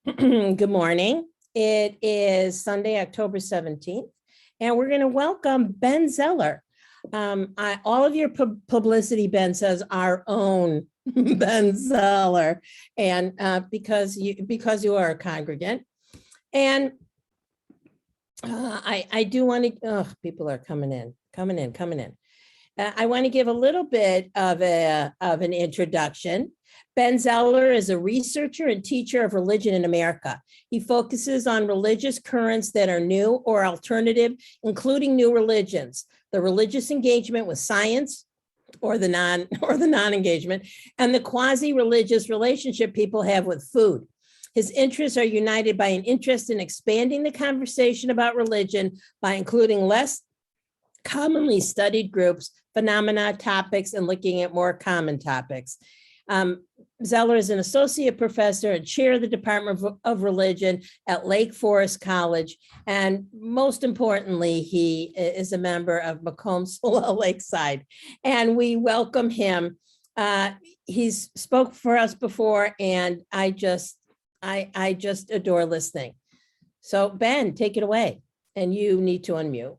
Good morning. It is Sunday, October 17th, and we're going to welcome Ben Zeller. All of your publicity, Ben, says our own Ben Zeller, and because you are a congregant. And I do want to, people are coming in. I want to give a little bit of an introduction. Ben Zeller is a researcher and teacher of religion in America. He focuses on religious currents that are new or alternative, including new religions, the religious engagement with science or the non-engagement, and the quasi-religious relationship people have with food. His interests are united by an interest in expanding the conversation about religion by including less commonly studied groups, phenomena, topics, and looking at more common topics. Zeller is an associate professor and chair of the Department of Religion at Lake Forest College. And most importantly, he is a member of Macomb Soleil Lakeside. And we welcome him. He's spoke for us before, and I just adore listening. So Ben, take it away. And you need to unmute.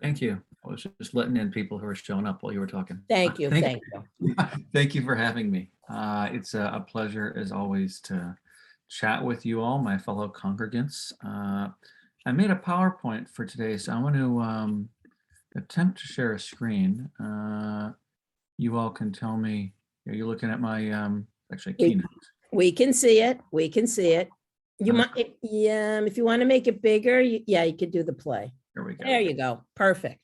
Thank you. I was just letting in people who are showing up while you were talking. Thank you. Thank you. Thank you for having me. It's a pleasure, as always, to chat with you all, my fellow congregants. I made a PowerPoint for today, so I want to attempt to share a screen. You all can tell me, are you looking at my actually keynote? We can see it. We can see it. You might, if you want to make it bigger, you could do the play. There we go. There you go. Perfect.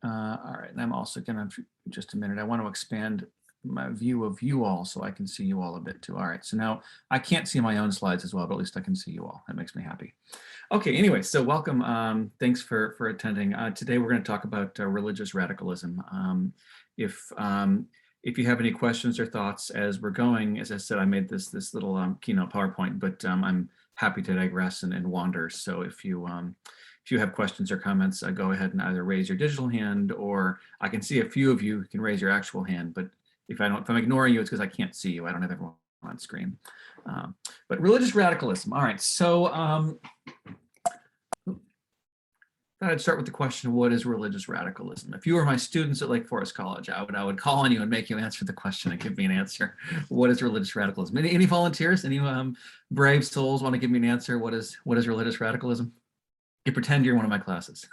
All right, and I'm also going to, just a minute, I want to expand my view of you all so I can see you all a bit too. All right, so now I can't see my own slides as well, but at least I can see you all. That makes me happy. Okay, anyway, so welcome. Thanks for attending. Today we're going to talk about religious radicalism. If you have any questions or thoughts as we're going, as I said, I made this little keynote PowerPoint, but I'm happy to digress and wander. So if you have questions or comments, go ahead and either raise your digital hand, or I can see a few of you can raise your actual hand. But if I'm ignoring you, it's because I can't see you. I don't have everyone on screen. But religious radicalism. All right. So thought I'd start with the question: what is religious radicalism? If you were my students at Lake Forest College, I would call on you and make you answer the question and give me an answer. What is religious radicalism? Any volunteers? Any brave souls want to give me an answer? What is religious radicalism? You pretend you're in one of my classes.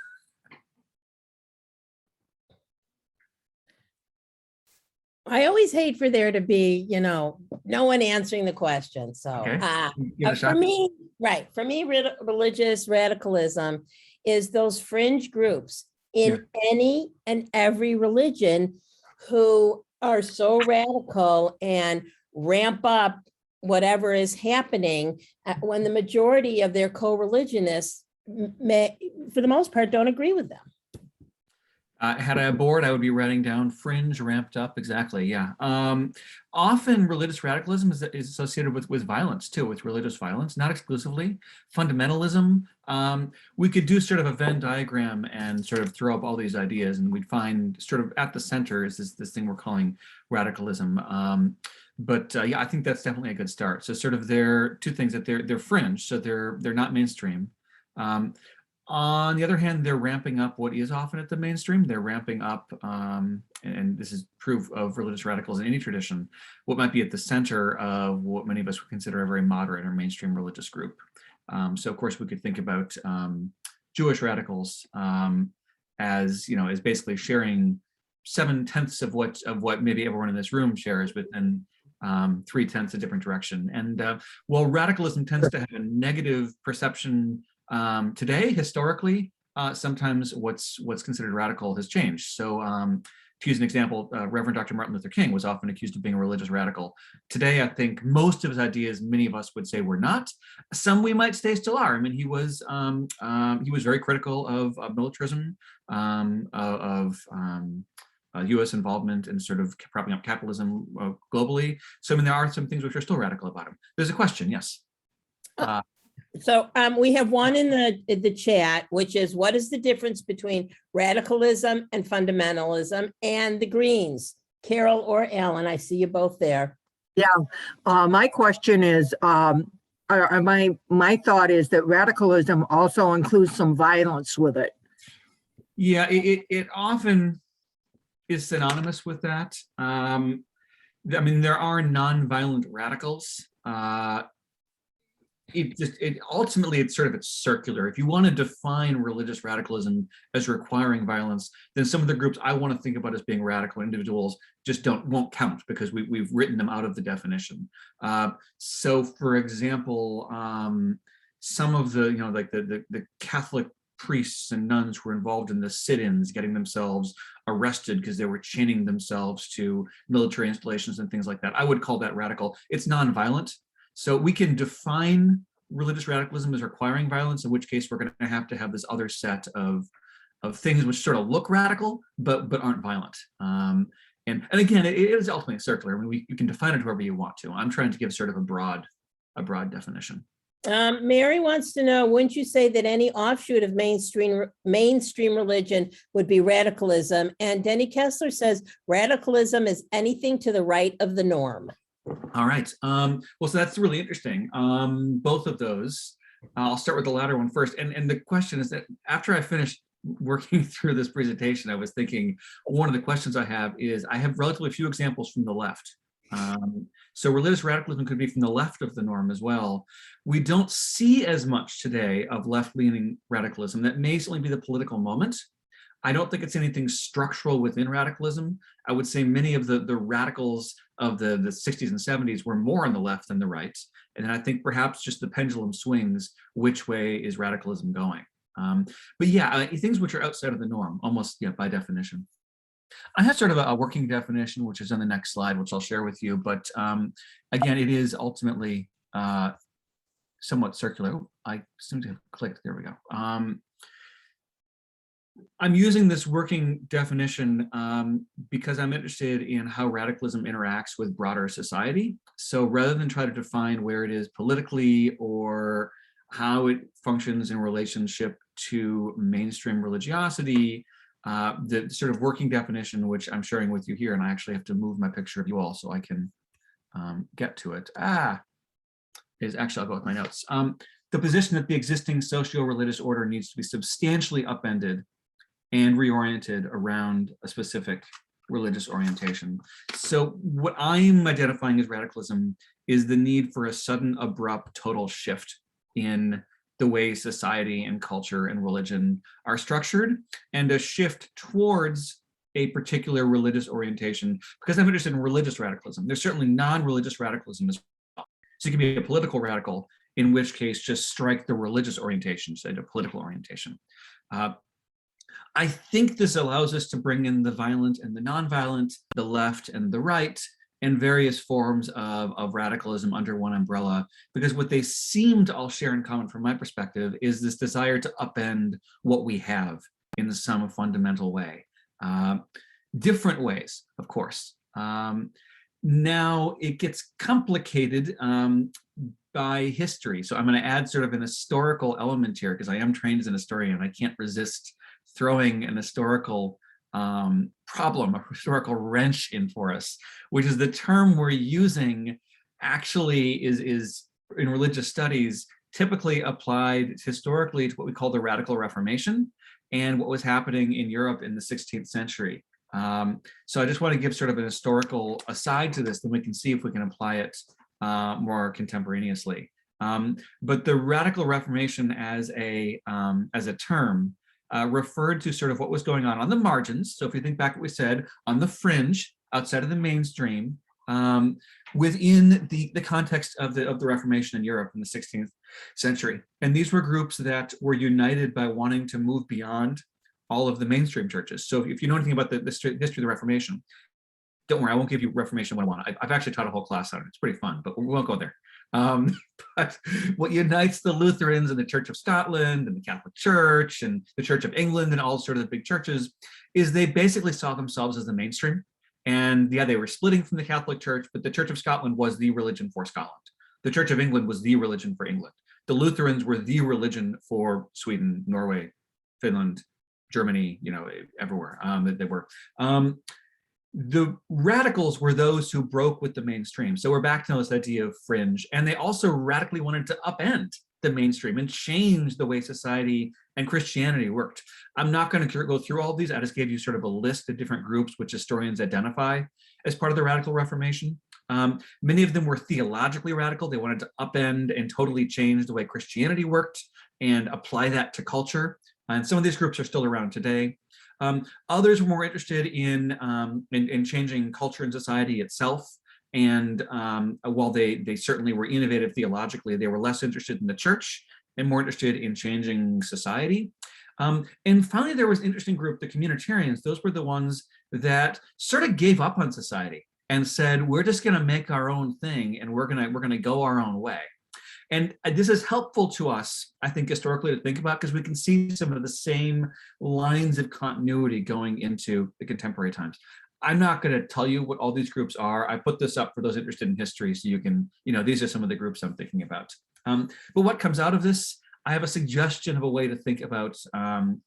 I always hate for there to be, no one answering the question. So okay. For me, religious radicalism is those fringe groups in any and every religion who are so radical and ramp up whatever is happening when the majority of their co-religionists for the most part, don't agree with them. Had I a board, I would be writing down fringe ramped up. Exactly. Yeah. Often religious radicalism is associated with violence too, with religious violence, not exclusively. Fundamentalism. We could do sort of a Venn diagram and sort of throw up all these ideas, and we'd find sort of at the center is this thing we're calling radicalism. Yeah, I think that's definitely a good start. So sort of they're two things that they're fringe, so they're not mainstream. On the other hand, they're ramping up what is often at the mainstream. They're ramping up, and this is proof of religious radicals in any tradition, what might be at the center of what many of us would consider a very moderate or mainstream religious group. So of course we could think about Jewish radicals as basically sharing 7/10 of what maybe everyone in this room shares, but then 3/10 a different direction. And while radicalism tends to have a negative perception today, historically, sometimes what's considered radical has changed. So to use an example, Reverend Dr. Martin Luther King was often accused of being a religious radical. Today, I think most of his ideas, many of us would say were not. Some we might say still are. I mean, he was very critical of militarism, of U.S. involvement in sort of propping up capitalism globally. So I mean, there are some things which are still radical about him. There's a question, yes. So we have one in the chat, which is, what is the difference between radicalism and fundamentalism? And the Greens, Carol or Alan, I see you both there. Yeah, my question is, my thought is that radicalism also includes some violence with it. Yeah, it often is synonymous with that. I mean, there are nonviolent radicals. It ultimately it's circular. If you want to define religious radicalism as requiring violence, then some of the groups I want to think about as being radical individuals just won't count because we've written them out of the definition. So, for example, some of the like the Catholic priests and nuns who were involved in the sit-ins, getting themselves arrested because they were chaining themselves to military installations and things like that. I would call that radical. It's nonviolent. So we can define religious radicalism as requiring violence, in which case we're going to have this other set of things which sort of look radical, but aren't violent. And again, it is ultimately circular. I mean, you can define it however you want to. I'm trying to give sort of a broad definition. Mary wants to know, wouldn't you say that any offshoot of mainstream religion would be radicalism? And Denny Kessler says radicalism is anything to the right of the norm. All right. Well, so that's really interesting. Both of those. I'll start with the latter one first. And the question is that after I finished working through this presentation, I was thinking one of the questions I have is I have relatively few examples from the left. So religious radicalism could be from the left of the norm as well. We don't see as much today of left-leaning radicalism. That may certainly be the political moment. I don't think it's anything structural within radicalism. I would say many of the radicals of the 60s and 70s were more on the left than the right. And then I think perhaps just the pendulum swings, which way is radicalism going? But yeah, things which are outside of the norm, almost by definition. I have sort of a working definition, which is on the next slide, which I'll share with you. But again, it is ultimately somewhat circular. Oh, I seem to have clicked. There we go. I'm using this working definition because I'm interested in how radicalism interacts with broader society. So rather than try to define where it is politically or how it functions in relationship to mainstream religiosity, the sort of working definition, which I'm sharing with you here, and I actually have to move my picture of you all so I can get to it. Is actually, I'll go with my notes. The position that the existing socio-religious order needs to be substantially upended and reoriented around a specific religious orientation. So what I'm identifying as radicalism is the need for a sudden, abrupt, total shift in the way society and culture and religion are structured, and a shift towards a particular religious orientation, because I'm interested in religious radicalism. There's certainly non-religious radicalism as well. So you can be a political radical, in which case just strike the religious orientation, say the political orientation. I think this allows us to bring in the violent and the nonviolent, the left and the right, and various forms of radicalism under one umbrella, because what they seem to all share in common from my perspective is this desire to upend what we have in some fundamental way. Different ways, of course. Now it gets complicated by history. So I'm going to add sort of an historical element here, because I am trained as an historian. I can't resist throwing an historical problem, a historical wrench in for us, which is the term we're using actually is in religious studies typically applied historically to what we call the Radical Reformation and what was happening in Europe in the 16th century. So I just want to give sort of an historical aside to this, then we can see if we can apply it more contemporaneously. But the Radical Reformation as a term referred to sort of what was going on the margins. So if you think back what we said, on the fringe, outside of the mainstream, within the context of the Reformation in Europe in the 16th century. And these were groups that were united by wanting to move beyond all of the mainstream churches. So if you know anything about the history of the Reformation, don't worry, I won't give you Reformation 101. I've actually taught a whole class on it. It's pretty fun, but we won't go there. But what unites the Lutherans and the Church of Scotland and the Catholic Church and the Church of England and all sort of the big churches is they basically saw themselves as the mainstream. And yeah, they were splitting from the Catholic Church, but the Church of Scotland was the religion for Scotland. The Church of England was the religion for England. The Lutherans were the religion for Sweden, Norway, Finland, Germany, everywhere that they were. The radicals were those who broke with the mainstream. So we're back to this idea of fringe. And they also radically wanted to upend the mainstream and change the way society and Christianity worked. I'm not going to go through all of these. I just gave you sort of a list of different groups which historians identify as part of the Radical Reformation. Many of them were theologically radical. They wanted to upend and totally change the way Christianity worked and apply that to culture. And some of these groups are still around today. Others were more interested in changing culture and society itself. And while they certainly were innovative theologically, they were less interested in the church and more interested in changing society. And finally, there was an interesting group, the Communitarians. Those were the ones that sort of gave up on society and said, we're just going to make our own thing, and we're going to go our own way. And this is helpful to us, I think, historically to think about, because we can see some of the same lines of continuity going into the contemporary times. I'm not going to tell you what all these groups are. I put this up for those interested in history, so you can, these are some of the groups I'm thinking about. But what comes out of this? I have a suggestion of a way to think about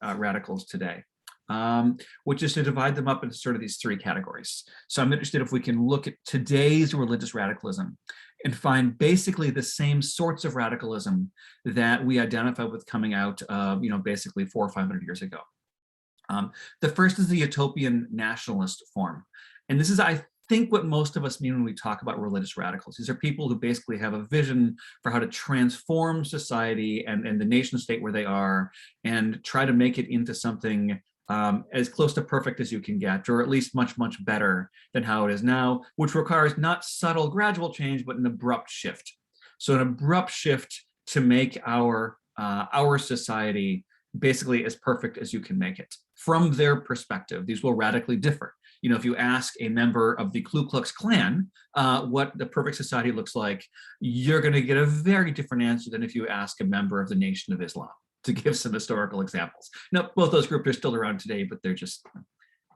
radicals today, which is to divide them up into sort of these three categories. So I'm interested if we can look at today's religious radicalism and find basically the same sorts of radicalism that we identify with coming out of, basically 400 or 500 years ago. The first is the Utopian nationalist form. And this is, I think, what most of us mean when we talk about religious radicals. These are people who basically have a vision for how to transform society and the nation state where they are and try to make it into something as close to perfect as you can get, or at least much, much better than how it is now, which requires not subtle gradual change, but an abrupt shift. So an abrupt shift to make our society basically as perfect as you can make it. From their perspective, these will radically differ. If you ask a member of the Ku Klux Klan what the perfect society looks like, you're going to get a very different answer than if you ask a member of the Nation of Islam, to give some historical examples. Now, both those groups are still around today, but they're just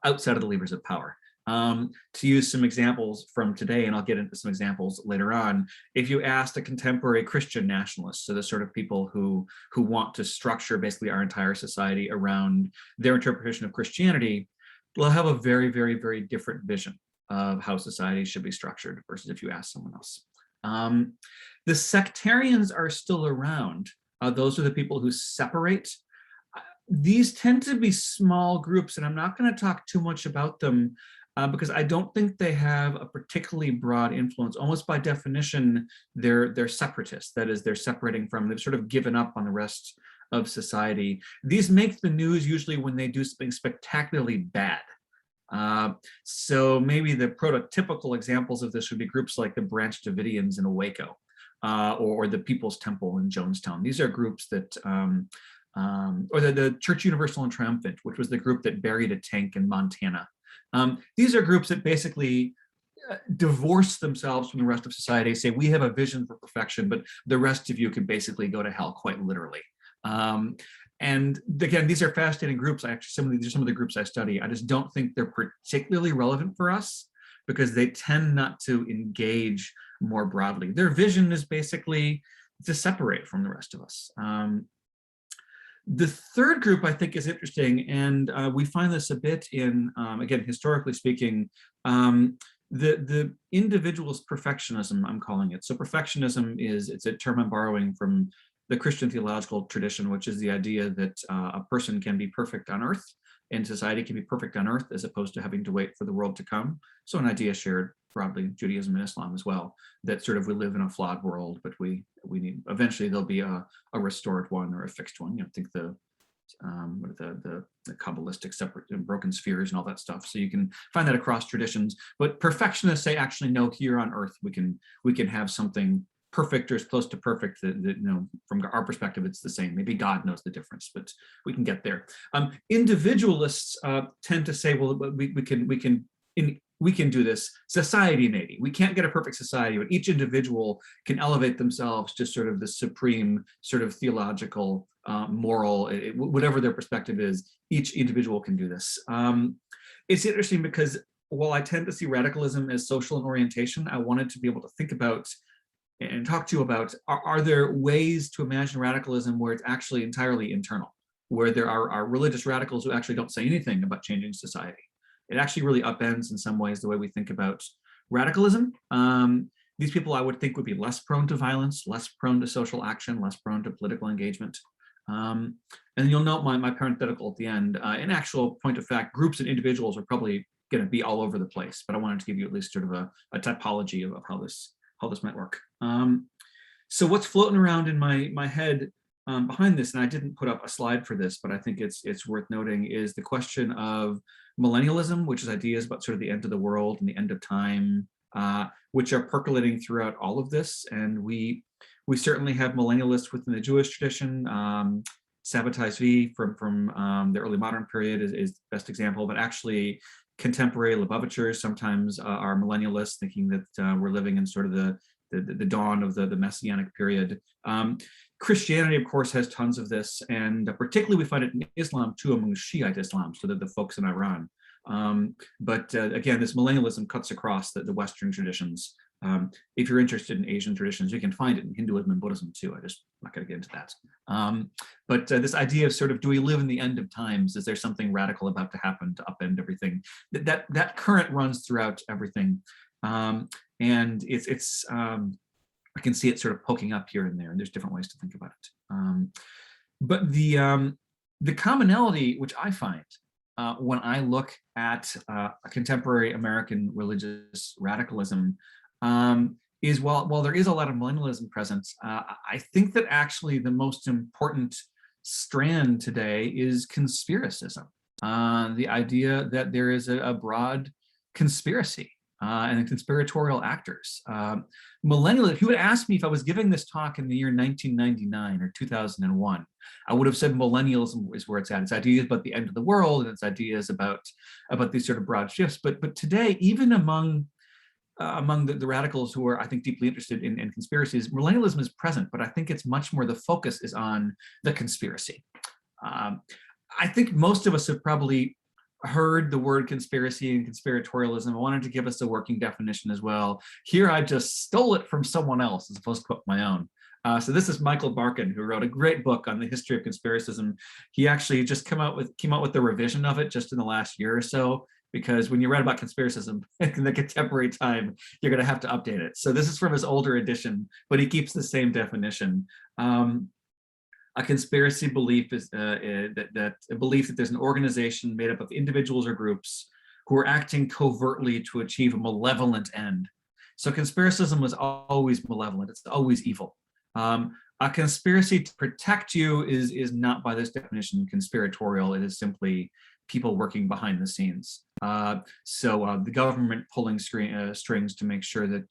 outside of the levers of power. To use some examples from today, and I'll get into some examples later on, if you asked a contemporary Christian nationalist, so the sort of people who want to structure basically our entire society around their interpretation of Christianity, they'll have a very, very, very different vision of how society should be structured versus if you ask someone else. The sectarians are still around. Those are the people who separate. These tend to be small groups, and I'm not going to talk too much about them because I don't think they have a particularly broad influence. Almost by definition, they're separatists. That is, they're separating from, they've sort of given up on the rest of society. These make the news usually when they do something spectacularly bad. So maybe the prototypical examples of this would be groups like the Branch Davidians in Waco, or the People's Temple in Jonestown. These are groups that, or the Church Universal and Triumphant, which was the group that buried a tank in Montana. These are groups that basically divorce themselves from the rest of society, say, we have a vision for perfection, but the rest of you can basically go to hell, quite literally. And again, these are fascinating groups. These are some of the groups I study. I just don't think they're particularly relevant for us because they tend not to engage more broadly. Their vision is basically to separate from the rest of us. The third group I think is interesting, and we find this a bit in, again, historically speaking, the individualist perfectionism, I'm calling it. So perfectionism it's a term I'm borrowing from the Christian theological tradition, which is the idea that a person can be perfect on earth and society can be perfect on earth as opposed to having to wait for the world to come. So an idea shared broadly Judaism and Islam as well, that sort of we live in a flawed world, but we need, eventually there'll be a restored one or a fixed one. Think the Kabbalistic separate and broken spheres and all that stuff. So you can find that across traditions, but perfectionists say actually no, here on earth we can have something perfect or as close to perfect that from our perspective it's the same. Maybe God knows the difference, but we can get there. Individualists tend to say, well, we can do this. Society, maybe we can't get a perfect society, but each individual can elevate themselves to sort of the supreme sort of theological, moral, whatever their perspective is. Each individual can do this. It's interesting because while I tend to see radicalism as social in orientation, I wanted to be able to think about and talk to you about, are there ways to imagine radicalism where it's actually entirely internal, where there are religious radicals who actually don't say anything about changing society? it actually really upends in some ways the way we think about radicalism. These people I would think would be less prone to violence, less prone to social action, less prone to political engagement. And you'll note my parenthetical at the end. In actual point of fact, groups and individuals are probably going to be all over the place, but I wanted to give you at least sort of a typology of how this might work. So what's floating around in my head behind this, and I didn't put up a slide for this, but I think it's worth noting, is the question of millennialism, which is ideas about sort of the end of the world and the end of time, which are percolating throughout all of this. And we certainly have millennialists within the Jewish tradition. Sabbatai Zvi from the early modern period is the best example, but actually contemporary Lubavitchers sometimes are millennialists, thinking that we're living in sort of the dawn of the messianic period. Christianity, of course, has tons of this, and particularly we find it in Islam too, among Shiite Islam, so that the folks in Iran. But again, this millennialism cuts across the Western traditions. If you're interested in Asian traditions, you can find it in Hinduism and Buddhism too. I'm not going to get into that. But this idea of sort of, do we live in the end of times? Is there something radical about to happen to upend everything? That current runs throughout everything. And it's I can see it sort of poking up here and there, and there's different ways to think about it. But the commonality, which I find when I look at a contemporary American religious radicalism, is while there is a lot of millennialism present, I think that actually the most important strand today is conspiracism. The idea that there is a broad conspiracy and conspiratorial actors. Millennialism, if you had asked me if I was giving this talk in the year 1999 or 2001, I would have said millennialism is where it's at. It's ideas about the end of the world, and it's ideas about these sort of broad shifts. But today, even among the radicals who are, I think, deeply interested in conspiracies, millennialism is present, but I think it's much more the focus is on the conspiracy. I think most of us have probably heard the word conspiracy and conspiratorialism. I wanted to give us a working definition as well. Here I just stole it from someone else as opposed to put my own. So this is Michael Barkin, who wrote a great book on the history of conspiracism. He actually just came out with the revision of it just in the last year or so, because when you read about conspiracism in the contemporary time, you're going to have to update it. So this is from his older edition, but he keeps the same definition. A conspiracy belief is a belief that there's an organization made up of individuals or groups who are acting covertly to achieve a malevolent end. So conspiracism was always malevolent. It's always evil. A conspiracy to protect you is not by this definition conspiratorial. It is simply people working behind the scenes. So the government pulling strings to make sure that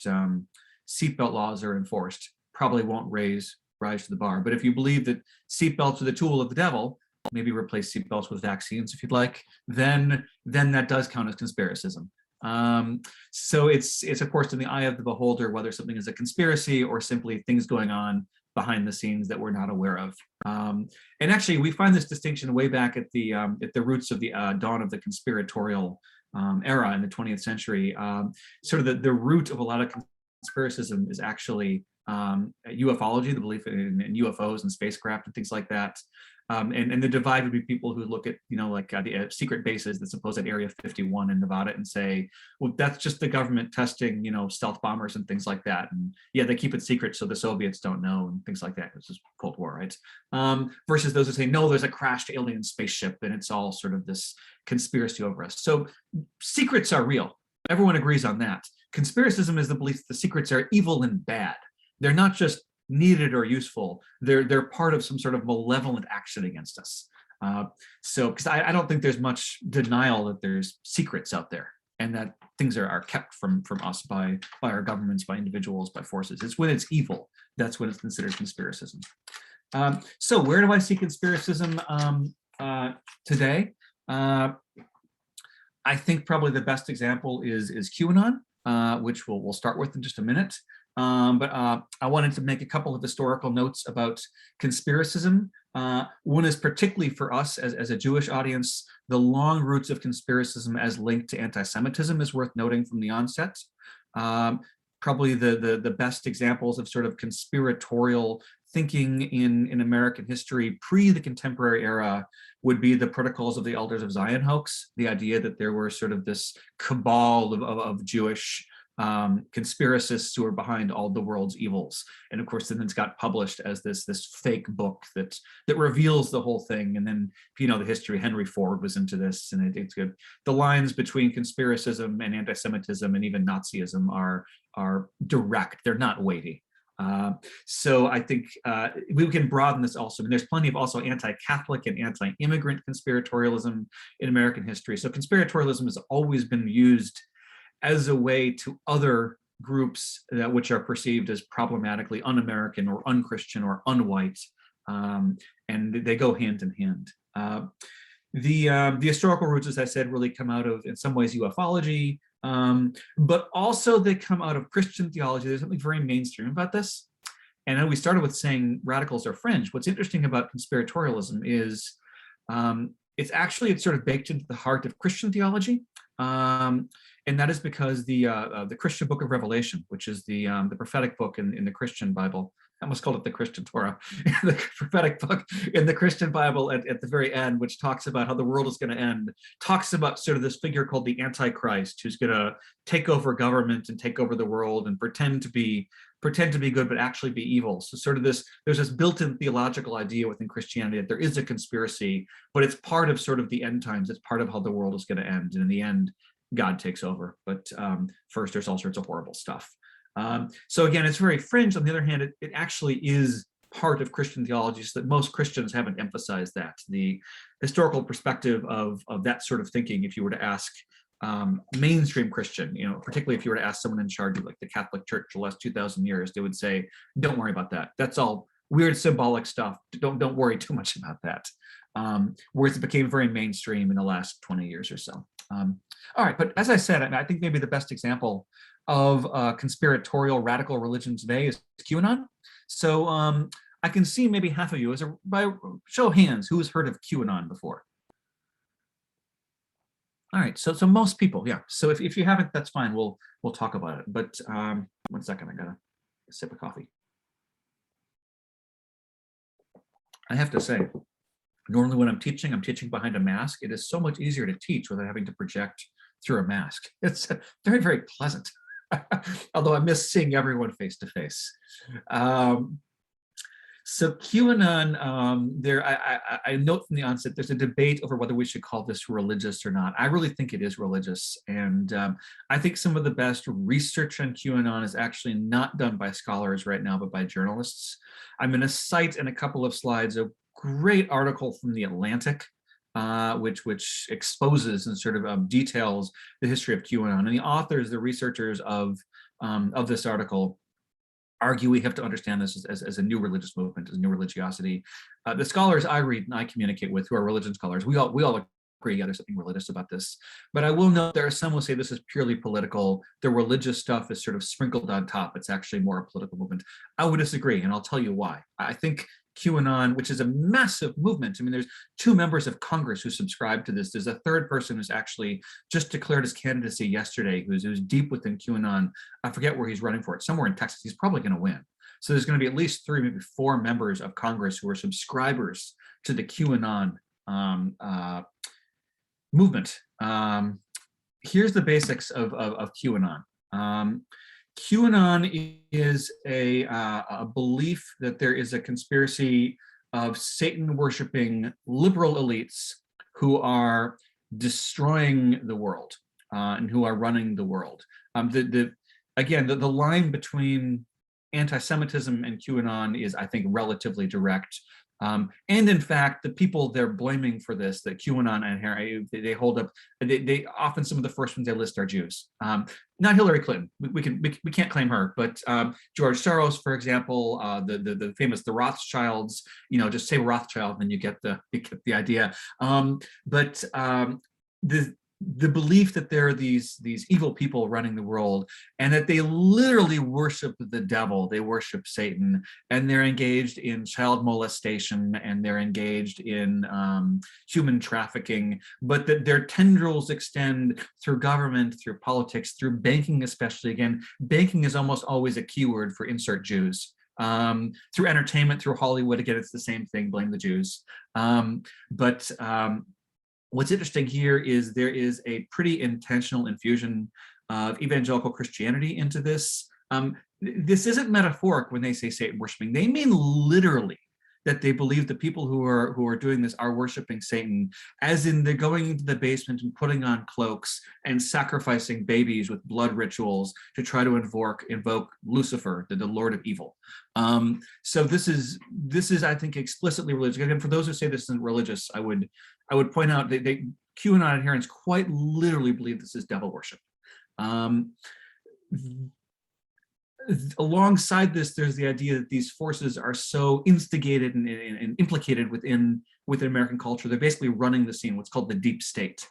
seatbelt laws are enforced probably won't rise to the bar. But if you believe that seatbelts are the tool of the devil, maybe replace seatbelts with vaccines if you'd like, then that does count as conspiracism. So it's of course in the eye of the beholder whether something is a conspiracy or simply things going on behind the scenes that we're not aware of. And actually, we find this distinction way back at the roots of the dawn of the conspiratorial era in the 20th century. Sort of the root of a lot of conspiracism is actually ufology, the belief in UFOs and spacecraft and things like that. And the divide would be people who look at, the secret bases that's supposed at Area 51 in Nevada and say, well, that's just the government testing, stealth bombers and things like that. And yeah, they keep it secret so the Soviets don't know and things like that. This is Cold War, right? Versus those who say, no, there's a crashed alien spaceship and it's all sort of this conspiracy over us. So secrets are real. Everyone agrees on that. Conspiracism is the belief that the secrets are evil and bad. They're not just needed or useful. They're part of some sort of malevolent action against us. So, because I don't think there's much denial that there's secrets out there and that things are kept from us by our governments, by individuals, by forces. It's when it's evil, that's when it's considered conspiracism. So where do I see conspiracism today? I think probably the best example is QAnon, which we'll start with in just a minute. But I wanted to make a couple of historical notes about conspiracism. One is particularly for us as a Jewish audience, the long roots of conspiracism as linked to anti-Semitism is worth noting from the onset. probably the best examples of sort of conspiratorial thinking in American history pre the contemporary era would be the Protocols of the Elders of Zion hoax, the idea that there were sort of this cabal of Jewish conspiracists who are behind all the world's evils. And of course, then it's got published as this fake book that reveals the whole thing. And then, if you know the history, Henry Ford was into this, and it's good. The lines between conspiracism and anti-Semitism and even Nazism are direct. They're not weighty. So I think we can broaden this also. And there's plenty of also anti-Catholic and anti-immigrant conspiratorialism in American history. So conspiratorialism has always been used as a way to other groups which are perceived as problematically un-American or un-Christian or un-white, and they go hand in hand. The historical roots, as I said, really come out of, in some ways, ufology, but also they come out of Christian theology. There's something very mainstream about this. And then we started with saying radicals are fringe. What's interesting about conspiratorialism is it's sort of baked into the heart of Christian theology. And that is because the Christian book of Revelation, which is the prophetic book in the Christian Bible, I almost called it the Christian Torah, the prophetic book in the Christian Bible at the very end, which talks about how the world is going to end, talks about sort of this figure called the Antichrist, who's going to take over government and take over the world and pretend to be good, but actually be evil. So sort of there's this built-in theological idea within Christianity that there is a conspiracy, but it's part of sort of the end times. It's part of how the world is going to end. And in the end, God takes over. But first, there's all sorts of horrible stuff. So again, it's very fringe. On the other hand, it actually is part of Christian theology, so that most Christians haven't emphasized that. The historical perspective of that sort of thinking, if you were to ask mainstream Christian, particularly if you were to ask someone in charge of like the Catholic Church the last 2,000 years, they would say, don't worry about that. That's all weird symbolic stuff. Don't worry too much about that. Whereas it became very mainstream in the last 20 years or so. All right, but as I said, I think maybe the best example of conspiratorial radical religion today is QAnon. So I can see maybe half of you, by show of hands, who has heard of QAnon before? All right, so most people, yeah. So if you haven't, that's fine. We'll talk about it. But 1 second, I got a sip of coffee. I have to say, normally when I'm teaching behind a mask. It is so much easier to teach without having to project through a mask. It's very, very pleasant. Although I miss seeing everyone face to face. So QAnon, I note from the onset, there's a debate over whether we should call this religious or not. I really think it is religious. And I think some of the best research on QAnon is actually not done by scholars right now, but by journalists. I'm going to cite in a couple of slides a great article from The Atlantic, which exposes and sort of details the history of QAnon. And the authors, the researchers of this article, argue we have to understand this as a new religious movement, as a new religiosity. The scholars I read and I communicate with, who are religion scholars, we all agree, yeah, there's something religious about this. But I will note there are some who say this is purely political. The religious stuff is sort of sprinkled on top. It's actually more a political movement. I would disagree, and I'll tell you why. I think QAnon, which is a massive movement. I mean, there's 2 members of Congress who subscribe to this. There's a 3rd person who's actually just declared his candidacy yesterday, who's deep within QAnon. I forget where he's running for it, somewhere in Texas. He's probably going to win. So there's going to be at least 3, maybe 4 members of Congress who are subscribers to the QAnon movement. Here's the basics of QAnon. QAnon is a belief that there is a conspiracy of Satan-worshiping liberal elites who are destroying the world and who are running the world. Again, the line between anti-Semitism and QAnon is, I think, relatively direct. And in fact, the people they're blaming for this, that QAnon and they hold up, they often, some of the first ones they list are Jews. Not Hillary Clinton, we can't claim her, but George Soros, for example, the famous the Rothschilds. Just say Rothschild and you get the idea. the belief that there are these evil people running the world, and that they literally worship the devil, they worship Satan, and they're engaged in child molestation, and they're engaged in human trafficking, but that their tendrils extend through government, through politics, through banking especially. Again, banking is almost always a keyword for insert Jews. Through entertainment, through Hollywood, again, it's the same thing, blame the Jews. What's interesting here is there is a pretty intentional infusion of evangelical Christianity into this. This isn't metaphoric when they say Satan worshiping. They mean literally that they believe the people who are doing this are worshiping Satan, as in they're going into the basement and putting on cloaks and sacrificing babies with blood rituals to try to invoke Lucifer, the Lord of Evil. So this is, I think, explicitly religious. Again, for those who say this isn't religious, I would point out that QAnon adherents quite literally believe this is devil worship. Alongside this, there's the idea that these forces are so instigated and implicated within American culture. They're basically running the scene, what's called the deep state.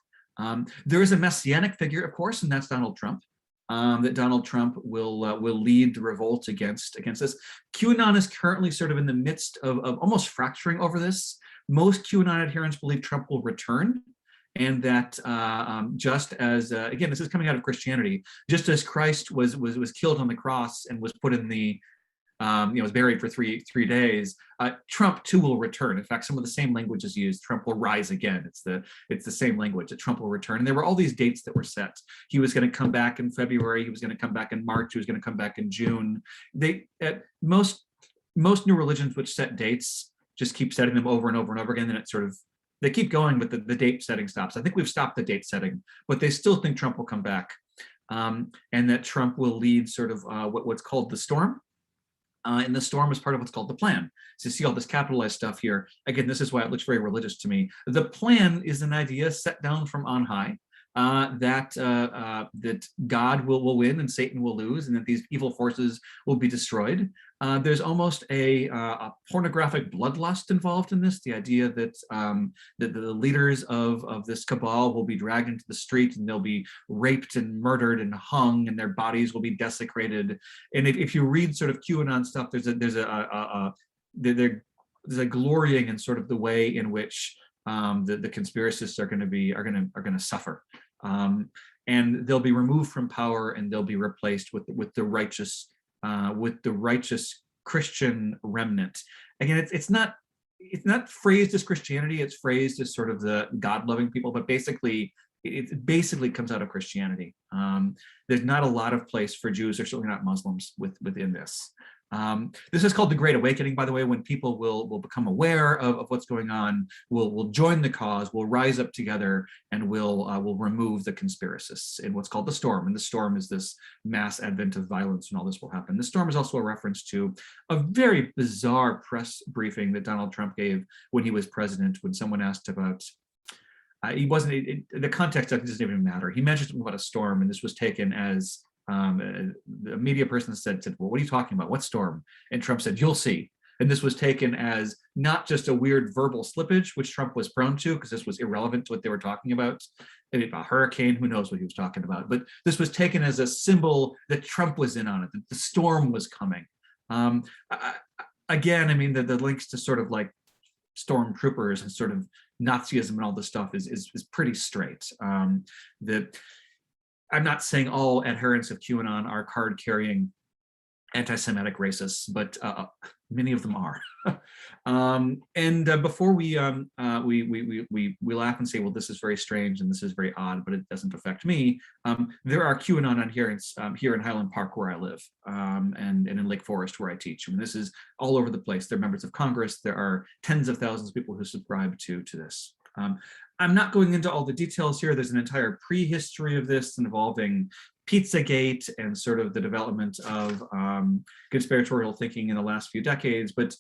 There is a messianic figure, of course, and that's Donald Trump. That Donald Trump will lead the revolt against this. QAnon is currently sort of in the midst of almost fracturing over this. Most QAnon adherents believe Trump will return, and that just as, again, this is coming out of Christianity, just as Christ was killed on the cross and was put in the, was buried for three days, Trump too will return. In fact, some of the same language is used. Trump will rise again. It's the same language, that Trump will return. And there were all these dates that were set. He was going to come back in February. He was going to come back in March. He was going to come back in June. Most new religions which set dates just keep setting them over and over and over again, and it sort of, they keep going, but the date setting stops. I think we've stopped the date setting, but they still think Trump will come back, and that Trump will lead sort of what's called the storm. And the storm is part of what's called the plan. So you see all this capitalized stuff here. Again, this is why it looks very religious to me. The plan is an idea set down from on high, that God will win and Satan will lose, and that these evil forces will be destroyed. There's almost a pornographic bloodlust involved in this, the idea that the leaders of this cabal will be dragged into the street and they'll be raped and murdered and hung, and their bodies will be desecrated. And if you read sort of QAnon stuff, there's a glorying in sort of the way in which the conspiracists are going to suffer, and they'll be removed from power and they'll be replaced with the righteous Christian remnant. Again, it's not phrased as Christianity. It's phrased as sort of the God-loving people, but basically it basically comes out of Christianity. There's not a lot of place for Jews, or certainly not Muslims, within this. This is called the Great Awakening, by the way, when people will become aware of what's going on, will join the cause, will rise up together, and will remove the conspiracists in what's called the storm. And the storm is this mass advent of violence, and all this will happen. The storm is also a reference to a very bizarre press briefing that Donald Trump gave when he was president, when someone asked about, the context of it doesn't even matter. He mentioned something about a storm, and this was taken as, the media person said, well, what are you talking about? What storm? And Trump said, you'll see. And this was taken as not just a weird verbal slippage, which Trump was prone to, because this was irrelevant to what they were talking about. Maybe a hurricane, who knows what he was talking about. But this was taken as a symbol that Trump was in on it, that the storm was coming. Again, I mean, the links to sort of like stormtroopers and sort of Nazism and all this stuff is pretty straight. I'm not saying all adherents of QAnon are card-carrying anti-Semitic racists, but many of them are. Before we laugh and say, well, this is very strange and this is very odd, but it doesn't affect me, there are QAnon adherents here in Highland Park, where I live, and in Lake Forest, where I teach. I mean, this is all over the place. There are members of Congress. There are tens of thousands of people who subscribe to this. I'm not going into all the details here. There's an entire prehistory of this involving Pizzagate and sort of the development of conspiratorial thinking in the last few decades, but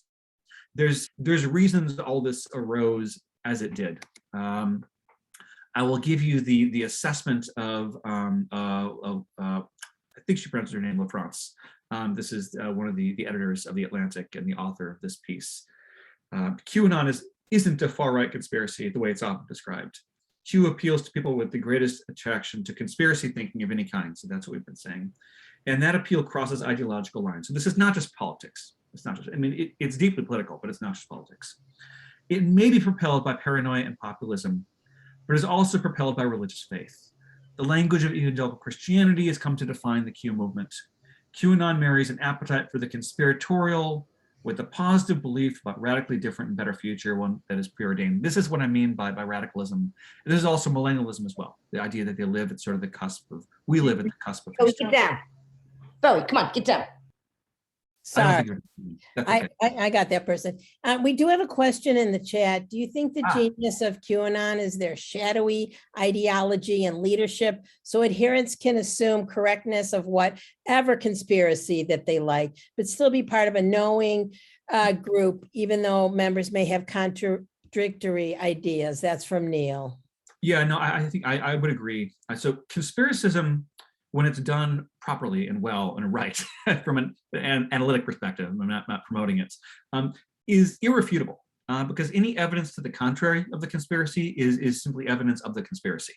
there's reasons all this arose as it did. I will give you the assessment of I think she pronounced her name LaFrance. This is one of the editors of The Atlantic and the author of this piece. QAnon isn't a far-right conspiracy the way it's often described. Q appeals to people with the greatest attraction to conspiracy thinking of any kind. So that's what we've been saying. And that appeal crosses ideological lines. So this is not just politics. It's not just, I mean, it's deeply political, but it's not just politics. It may be propelled by paranoia and populism, but is also propelled by religious faith. The language of evangelical Christianity has come to define the Q movement. QAnon marries an appetite for the conspiratorial with a positive belief about radically different and better future, one that is preordained. This is what I mean by radicalism. This is also millennialism as well. The idea that they live at sort of the cusp of, we live at the cusp of Bowie, history. get down. Bowie, come on, get down. Sorry, That's okay. I got that person. We do have a question in the chat. Do you think the genius of QAnon is their shadowy ideology and leadership, so adherents can assume correctness of whatever conspiracy that they like, but still be part of a knowing group, even though members may have contradictory ideas? That's from Neil. Yeah, no, I think I would agree. So conspiracism, when it's done properly and well and right from an analytic perspective, I'm not promoting it, is irrefutable because any evidence to the contrary of the conspiracy is simply evidence of the conspiracy.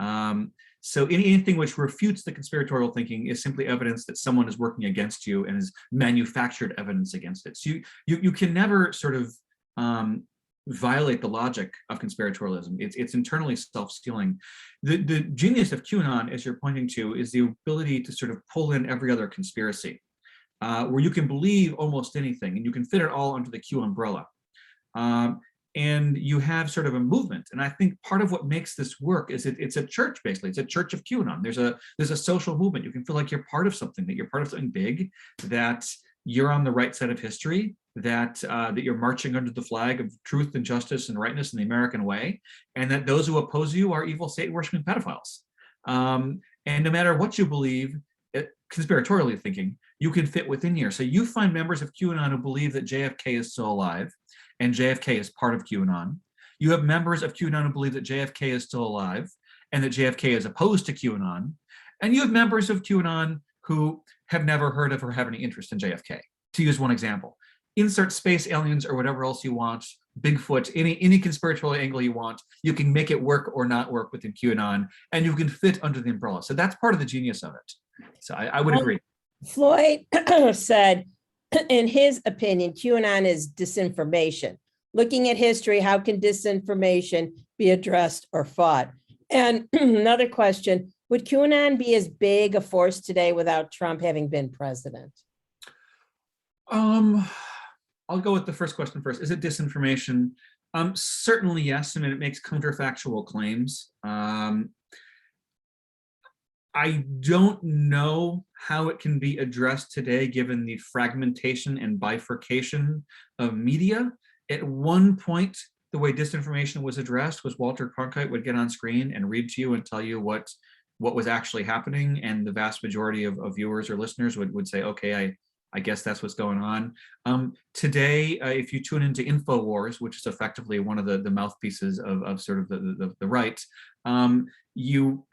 So anything which refutes the conspiratorial thinking is simply evidence that someone is working against you and has manufactured evidence against it. So you can never sort of violate the logic of conspiratorialism. It's internally self-stealing. The genius of QAnon, as you're pointing to, is the ability to sort of pull in every other conspiracy, where you can believe almost anything and you can fit it all under the Q umbrella. And you have sort of a movement. And I think part of what makes this work is it's a church, basically. It's a church of QAnon. There's a social movement. You can feel like you're part of something, that you're part of something big, that you're on the right side of history, that you're marching under the flag of truth and justice and rightness in the American way, and that those who oppose you are evil, Satan-worshiping pedophiles. And no matter what you believe, conspiratorially thinking, you can fit within here. So you find members of QAnon who believe that JFK is still alive, and JFK is part of QAnon. You have members of QAnon who believe that JFK is still alive, and that JFK is opposed to QAnon. And you have members of QAnon who have never heard of or have any interest in JFK, to use one example. Insert space aliens or whatever else you want, Bigfoot, any conspiratorial angle you want, you can make it work or not work within QAnon, and you can fit under the umbrella. So that's part of the genius of it. So I would agree. Floyd said, in his opinion, QAnon is disinformation. Looking at history, how can disinformation be addressed or fought? And another question, would QAnon be as big a force today without Trump having been president? I'll go with the first question first. Is it disinformation? Certainly, yes. I mean, it makes counterfactual claims. I don't know how it can be addressed today, given the fragmentation and bifurcation of media. At one point, the way disinformation was addressed was Walter Cronkite would get on screen and read to you and tell you what was actually happening, and the vast majority of viewers or listeners would say, okay, I guess that's what's going on. Today, if you tune into InfoWars, which is effectively one of the mouthpieces of sort of the right, you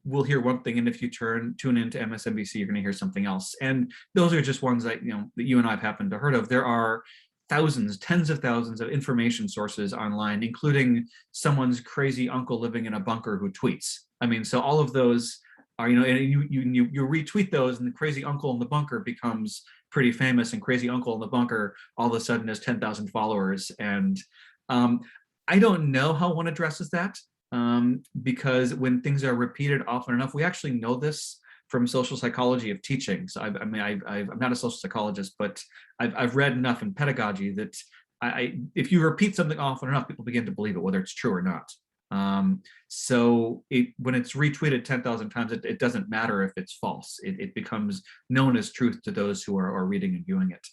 will hear one thing, and if you tune into MSNBC, you're going to hear something else. And those are just ones that that you and I have happened to heard of. There are thousands, tens of thousands of information sources online, including someone's crazy uncle living in a bunker who tweets. I mean, so all of those are, and you retweet those, and the crazy uncle in the bunker becomes pretty famous, and crazy uncle in the bunker all of a sudden has 10,000 followers. And I don't know how one addresses that, because when things are repeated often enough, we actually know this from social psychology of teaching. So I'm not a social psychologist, but I've read enough in pedagogy that if you repeat something often enough, people begin to believe it, whether it's true or not. So when it's retweeted 10,000 times, it doesn't matter if it's false. It becomes known as truth to those who are reading and viewing it.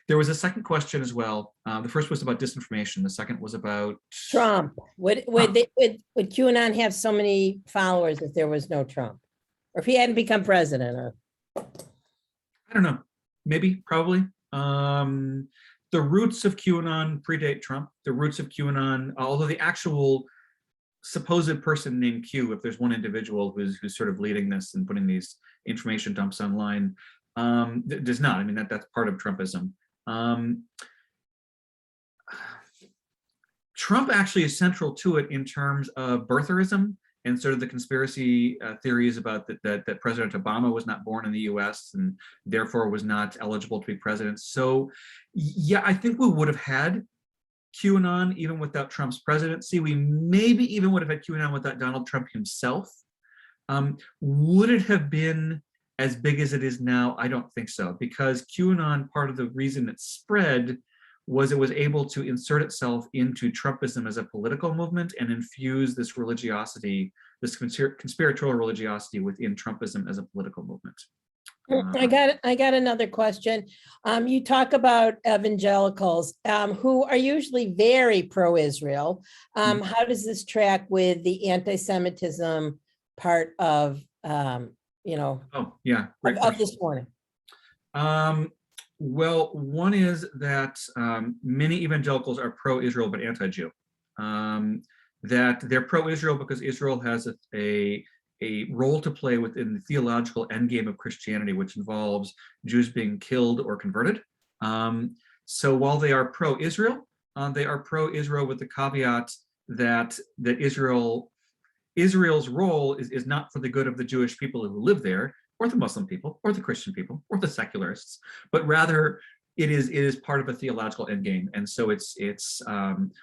There was a second question as well. The first was about disinformation. The second was about Trump. Would QAnon have so many followers if there was no Trump? Or if he hadn't become president? I don't know. Maybe, probably. The roots of QAnon predate Trump. The roots of QAnon, although the actual supposed person named Q, if there's one individual who's sort of leading this and putting these information dumps online, does not. I mean, that's part of Trumpism. Trump actually is central to it in terms of birtherism and sort of the conspiracy theories about that President Obama was not born in the US and therefore was not eligible to be president. So yeah, I think we would have had QAnon even without Trump's presidency. We maybe even would have had QAnon without Donald Trump himself. Would it have been as big as it is now? I don't think so, because QAnon, part of the reason it spread was it was able to insert itself into Trumpism as a political movement and infuse this religiosity, this conspiratorial religiosity within Trumpism as a political movement. I got another question. You talk about evangelicals who are usually very pro-Israel. How does this track with the anti-Semitism part of, you know, oh yeah, of this morning? Well, one is that many evangelicals are pro-Israel but anti-Jew. That they're pro-Israel because Israel has a role to play within the theological endgame of Christianity, which involves Jews being killed or converted. So while they are pro-Israel, they are pro-Israel with the caveat that Israel's role is not for the good of the Jewish people who live there, or the Muslim people, or the Christian people, or the secularists, but rather it is part of a theological endgame. And so it's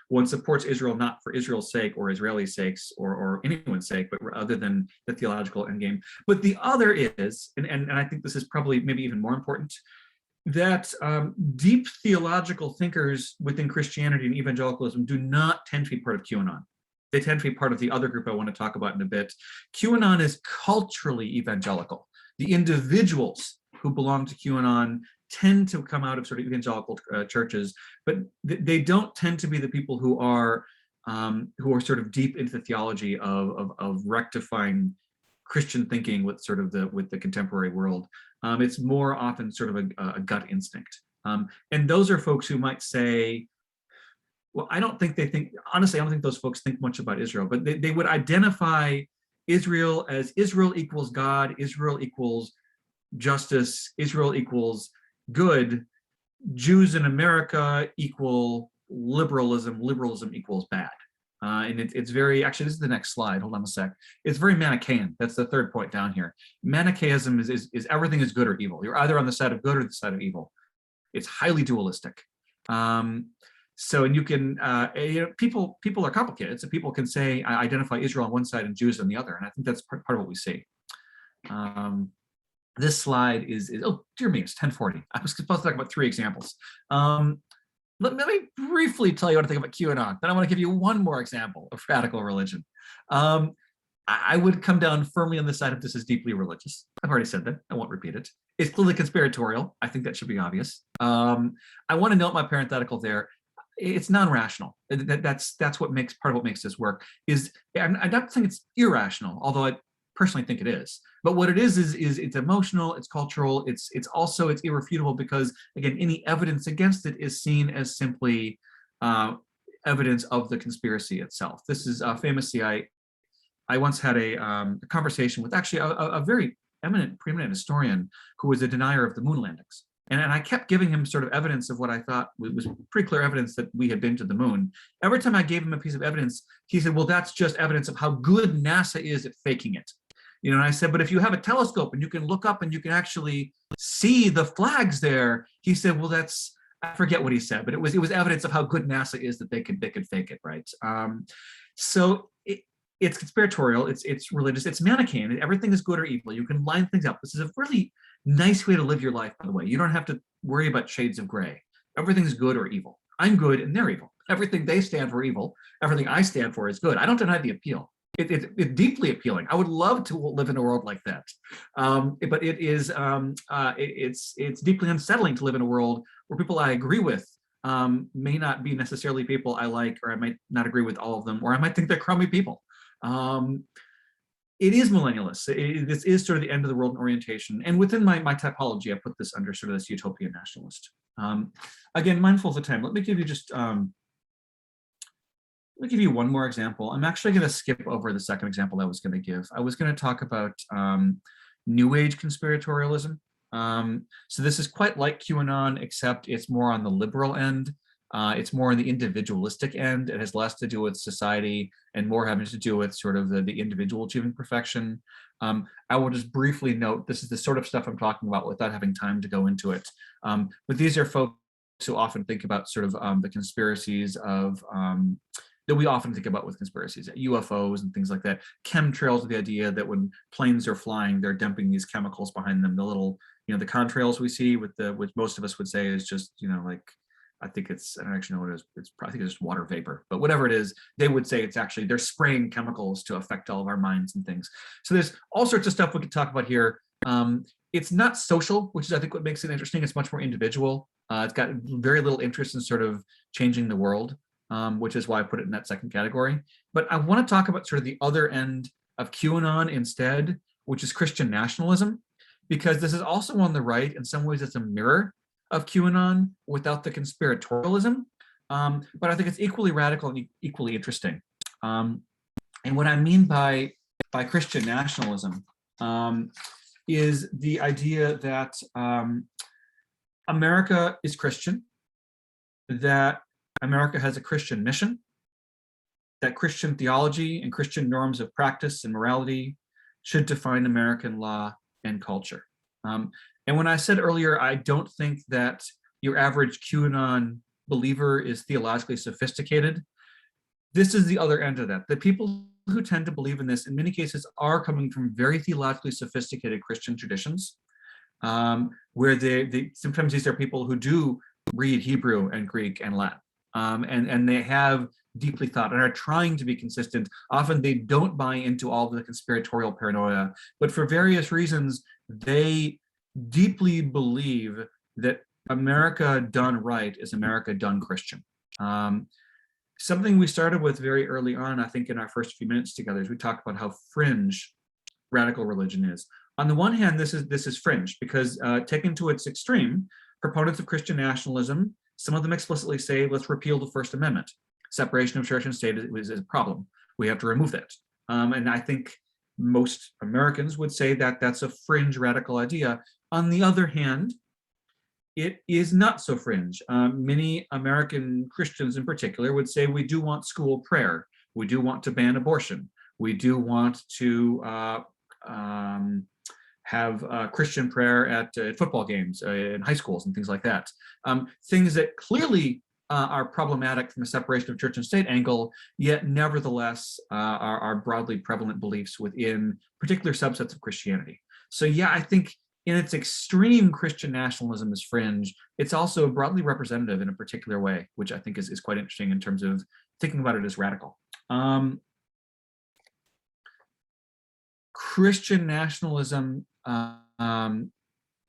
one supports Israel not for Israel's sake or Israelis' sakes or anyone's sake, but other than the theological endgame. But the other is, and I think this is probably maybe even more important, that deep theological thinkers within Christianity and evangelicalism do not tend to be part of QAnon. They tend to be part of the other group I want to talk about in a bit. QAnon is culturally evangelical. The individuals who belong to QAnon tend to come out of sort of evangelical churches, but they don't tend to be the people who are sort of deep into the theology of rectifying Christian thinking with sort of the contemporary world. It's more often sort of a gut instinct. And those are folks who might say, well, I don't think honestly, I don't think those folks think much about Israel, but they would identify Israel as Israel equals God, Israel equals justice, Israel equals good, Jews in America equal liberalism, liberalism equals bad. And it's very, actually, this is the next slide, hold on a sec. It's very Manichaean, that's the third point down here. Manichaeism is everything is good or evil. You're either on the side of good or the side of evil. It's highly dualistic. So, and you can, people are complicated. So people can say, I identify Israel on one side and Jews on the other. And I think that's part of what we see. This slide is, oh, dear me, it's 10:40. I was supposed to talk about 3 examples. Let me briefly tell you what I think about QAnon. Then I want to give you one more example of radical religion. I would come down firmly on the side of this is deeply religious. I've already said that. I won't repeat it. It's clearly conspiratorial. I think that should be obvious. I want to note my parenthetical there. It's non-rational. That's what makes part of what makes this work. I don't think it's irrational, although I personally think it is. But what it is it's emotional, it's cultural, it's irrefutable because, again, any evidence against it is seen as simply evidence of the conspiracy itself. This is famously, I once had a conversation with actually a very preeminent historian who was a denier of the moon landings. And I kept giving him sort of evidence of what I thought was pretty clear evidence that we had been to the moon. Every time I gave him a piece of evidence, he said, well, that's just evidence of how good NASA is at faking it. You know, and I said, but if you have a telescope and you can look up and you can actually see the flags there, he said, well, I forget what he said, but it was evidence of how good NASA is that they could fake it, right? So it's conspiratorial, it's religious, it's Manichaean. Everything is good or evil. You can line things up. This is a really nice way to live your life, by the way. You don't have to worry about shades of gray. Everything's good or evil. I'm good and they're evil. Everything they stand for evil. Everything I stand for is good. I don't deny the appeal. It's deeply appealing. I would love to live in a world like that. But it is it's deeply unsettling to live in a world where people I agree with may not be necessarily people I like, or I might not agree with all of them, or I might think they're crummy people. It is millennialist. This is sort of the end of the world in orientation. And within my typology, I put this under sort of this utopian nationalist. Again, mindful of the time, let me give you just, let me give you one more example. I'm actually going to skip over the second example I was going to give. I was going to talk about New Age conspiratorialism. So this is quite like QAnon, except it's more on the liberal end. It's more on the individualistic end. It has less to do with society and more having to do with sort of the individual achieving perfection. I will just briefly note, this is the sort of stuff I'm talking about without having time to go into it. But these are folks who often think about sort of the conspiracies of, that we often think about with conspiracies, UFOs and things like that. Chemtrails, the idea that when planes are flying, they're dumping these chemicals behind them. The little, the contrails we see with which most of us would say is just, like, I think it's, I don't actually know what it is. I think it's just water vapor, but whatever it is, they would say it's actually, they're spraying chemicals to affect all of our minds and things. So there's all sorts of stuff we could talk about here. It's not social, which is, I think, what makes it interesting. It's much more individual. It's got very little interest in sort of changing the world, which is why I put it in that second category. But I want to talk about sort of the other end of QAnon instead, which is Christian nationalism, because this is also on the right. In some ways, it's a mirror of QAnon without the conspiratorialism, but I think it's equally radical and equally interesting. And what I mean by Christian nationalism is the idea that America is Christian, that America has a Christian mission, that Christian theology and Christian norms of practice and morality should define American law and culture. And when I said earlier, I don't think that your average QAnon believer is theologically sophisticated, this is the other end of that. The people who tend to believe in this, in many cases, are coming from very theologically sophisticated Christian traditions, where sometimes these are people who do read Hebrew and Greek and Latin, and they have deeply thought and are trying to be consistent. Often they don't buy into all of the conspiratorial paranoia, but for various reasons, they deeply believe that America done right is America done Christian. Something we started with very early on, I think in our first few minutes together, is we talked about how fringe radical religion is. On the one hand, this is fringe because taken to its extreme, proponents of Christian nationalism, some of them explicitly say, let's repeal the First Amendment. Separation of church and state is a problem. We have to remove that. And I think most Americans would say that that's a fringe radical idea. On the other hand, it is not so fringe. Many American Christians in particular would say we do want school prayer. We do want to ban abortion. We do want to have Christian prayer at football games in high schools and things like that. Things that clearly are problematic from a separation of church and state angle, yet nevertheless are broadly prevalent beliefs within particular subsets of Christianity. So yeah, I think in its extreme, Christian nationalism is fringe. It's also broadly representative in a particular way, which I think is quite interesting in terms of thinking about it as radical. Christian nationalism,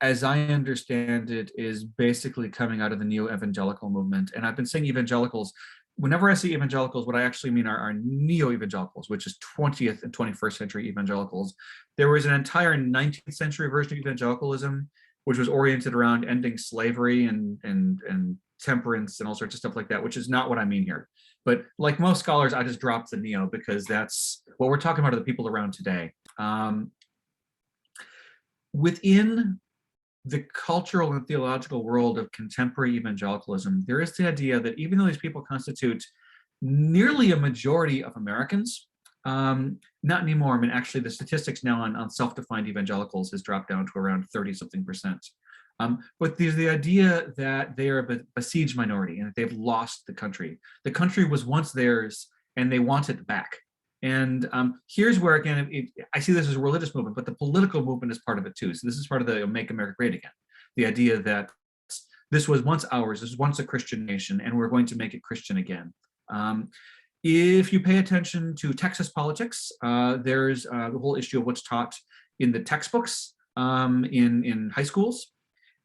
as I understand it, is basically coming out of the neo-evangelical movement. And I've been saying evangelicals, whenever I say evangelicals, what I actually mean are neo-evangelicals, which is 20th and 21st century evangelicals. There was an entire 19th century version of evangelicalism, which was oriented around ending slavery and temperance and all sorts of stuff like that, which is not what I mean here. But like most scholars, I just dropped the neo because that's what we're talking about are the people around today. Within the cultural and theological world of contemporary evangelicalism, there is the idea that even though these people constitute nearly a majority of Americans, not anymore. I mean, actually, the statistics now on self-defined evangelicals has dropped down to around 30-something%. But there's the idea that they are a besieged minority and that they've lost the country. The country was once theirs and they want it back. And here's where, again, I see this as a religious movement, but the political movement is part of it too. So this is part of the Make America Great Again. The idea that this was once ours, this was once a Christian nation, and we're going to make it Christian again. If you pay attention to Texas politics, there's the whole issue of what's taught in the textbooks in high schools.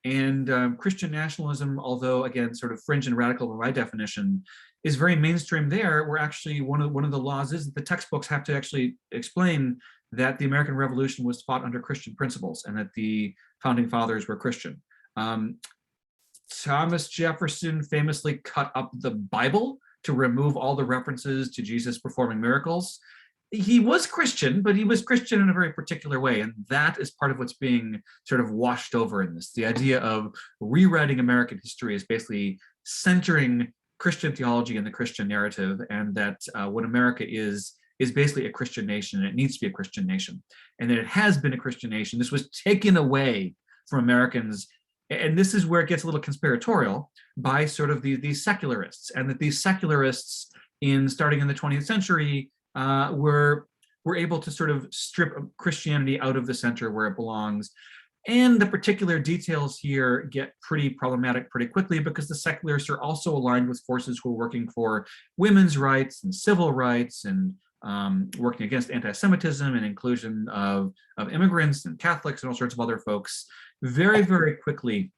And Christian nationalism, although again, sort of fringe and radical by my definition, is very mainstream there, where actually one of the laws is that the textbooks have to actually explain that the American Revolution was fought under Christian principles and that the founding fathers were Christian. Thomas Jefferson famously cut up the Bible to remove all the references to Jesus performing miracles. He was Christian, but he was Christian in a very particular way. And that is part of what's being sort of washed over in this. The idea of rewriting American history is basically centering Christian theology and the Christian narrative, and that what America is basically a Christian nation, and it needs to be a Christian nation, and that it has been a Christian nation. This was taken away from Americans, and this is where it gets a little conspiratorial by sort of these secularists, and that these secularists starting in the 20th century were able to sort of strip Christianity out of the center where it belongs. And the particular details here get pretty problematic pretty quickly, because the secularists are also aligned with forces who are working for women's rights and civil rights, and working against anti-Semitism and inclusion of immigrants and Catholics and all sorts of other folks. Very, very quickly,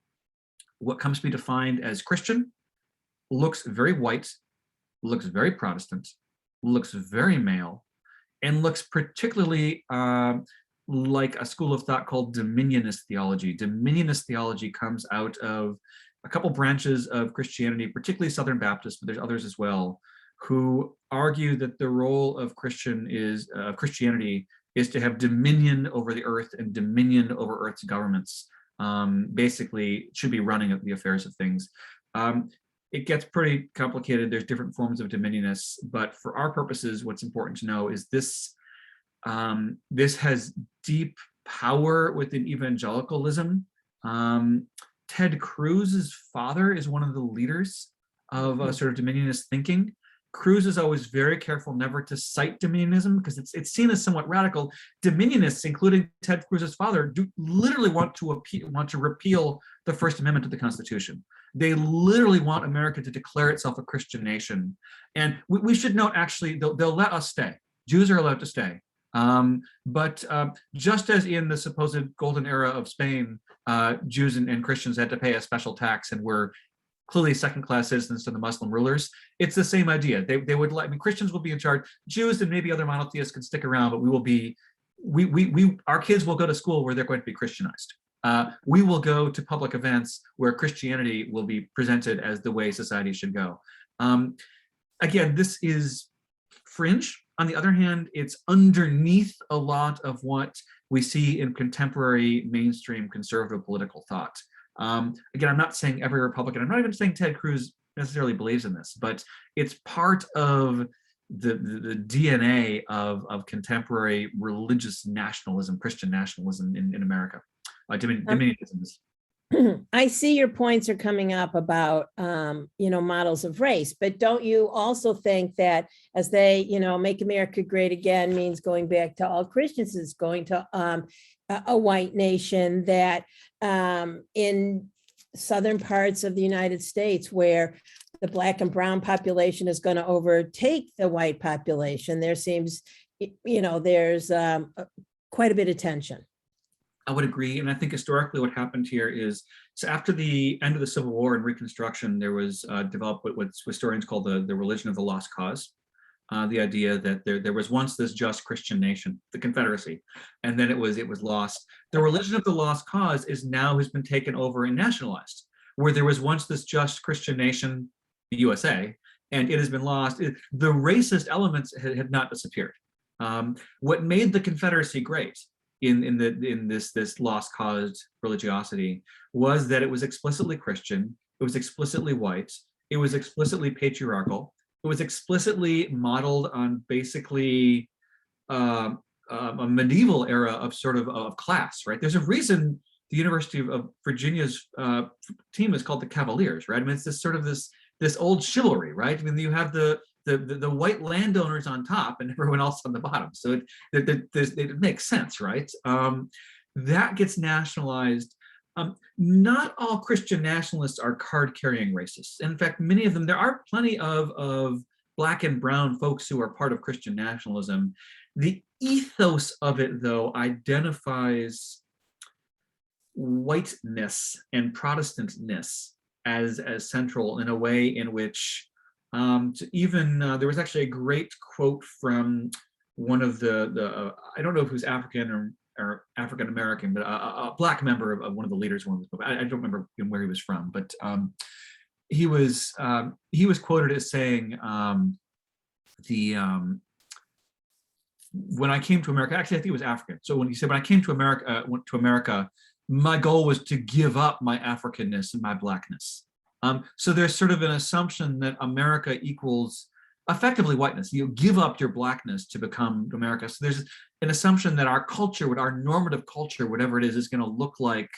what comes to be defined as Christian looks very white, looks very Protestant, looks very male, and looks particularly like a school of thought called dominionist theology. Dominionist theology comes out of a couple branches of Christianity, particularly Southern Baptists, but there's others as well, who argue that the role of Christianity is to have dominion over the earth and dominion over earth's governments. Basically, should be running the affairs of things. It gets pretty complicated. There's different forms of dominionists, but for our purposes, what's important to know is this has deep power within evangelicalism. Ted Cruz's father is one of the leaders of sort of dominionist thinking. Cruz is always very careful never to cite dominionism, because it's seen as somewhat radical. Dominionists, including Ted Cruz's father, do literally want to repeal the First Amendment to the Constitution. They literally want America to declare itself a Christian nation. And we should note, actually, they'll let us stay. Jews are allowed to stay. But just as in the supposed golden era of Spain, Jews and Christians had to pay a special tax and were clearly second-class citizens to the Muslim rulers, it's the same idea. They would let, Christians will be in charge. Jews and maybe other monotheists can stick around, but we will be, our kids will go to school where they're going to be Christianized. We will go to public events where Christianity will be presented as the way society should go. Again, this is fringe. On the other hand, it's underneath a lot of what we see in contemporary mainstream conservative political thought. Again, I'm not saying every Republican, I'm not even saying Ted Cruz necessarily believes in this, but it's part of the DNA of contemporary religious nationalism, Christian nationalism in America. Dominionism. I see your points are coming up about, models of race, but don't you also think that as they, make America great again means going back to all Christians, is going to a white nation, that in southern parts of the United States, where the Black and brown population is going to overtake the white population, there seems, there's quite a bit of tension. I would agree. And I think historically what happened here is, so after the end of the Civil War and Reconstruction, there was developed what historians call the religion of the lost cause. The idea that there was once this just Christian nation, the Confederacy, and then it was lost. The religion of the lost cause has been taken over and nationalized, where there was once this just Christian nation, the USA, and it has been lost. The racist elements had not disappeared. What made the Confederacy great in this lost cause religiosity was that it was explicitly Christian, it was explicitly white, it was explicitly patriarchal, it was explicitly modeled on basically a medieval era of of class, right? There's a reason the University of Virginia's team is called the Cavaliers, right? I mean, it's this old chivalry, right? I mean, you have the white landowners on top and everyone else on the bottom. So it makes sense, right? That gets nationalized. Not all Christian nationalists are card-carrying racists. In fact, many of them, there are plenty of Black and brown folks who are part of Christian nationalism. The ethos of it, though, identifies whiteness and Protestantness as central in a way in which there was actually a great quote from one of the I don't know if he was African or African American, but a Black member of one of the leaders of one of the book. I don't remember where he was from, but he was quoted as saying when I came to America, actually I think he was African. So when he said, when I came to America, my goal was to give up my Africanness and my Blackness. So there's sort of an assumption that America equals effectively whiteness. You give up your blackness to become America. So there's an assumption that our culture, our normative culture, whatever it is going to look like.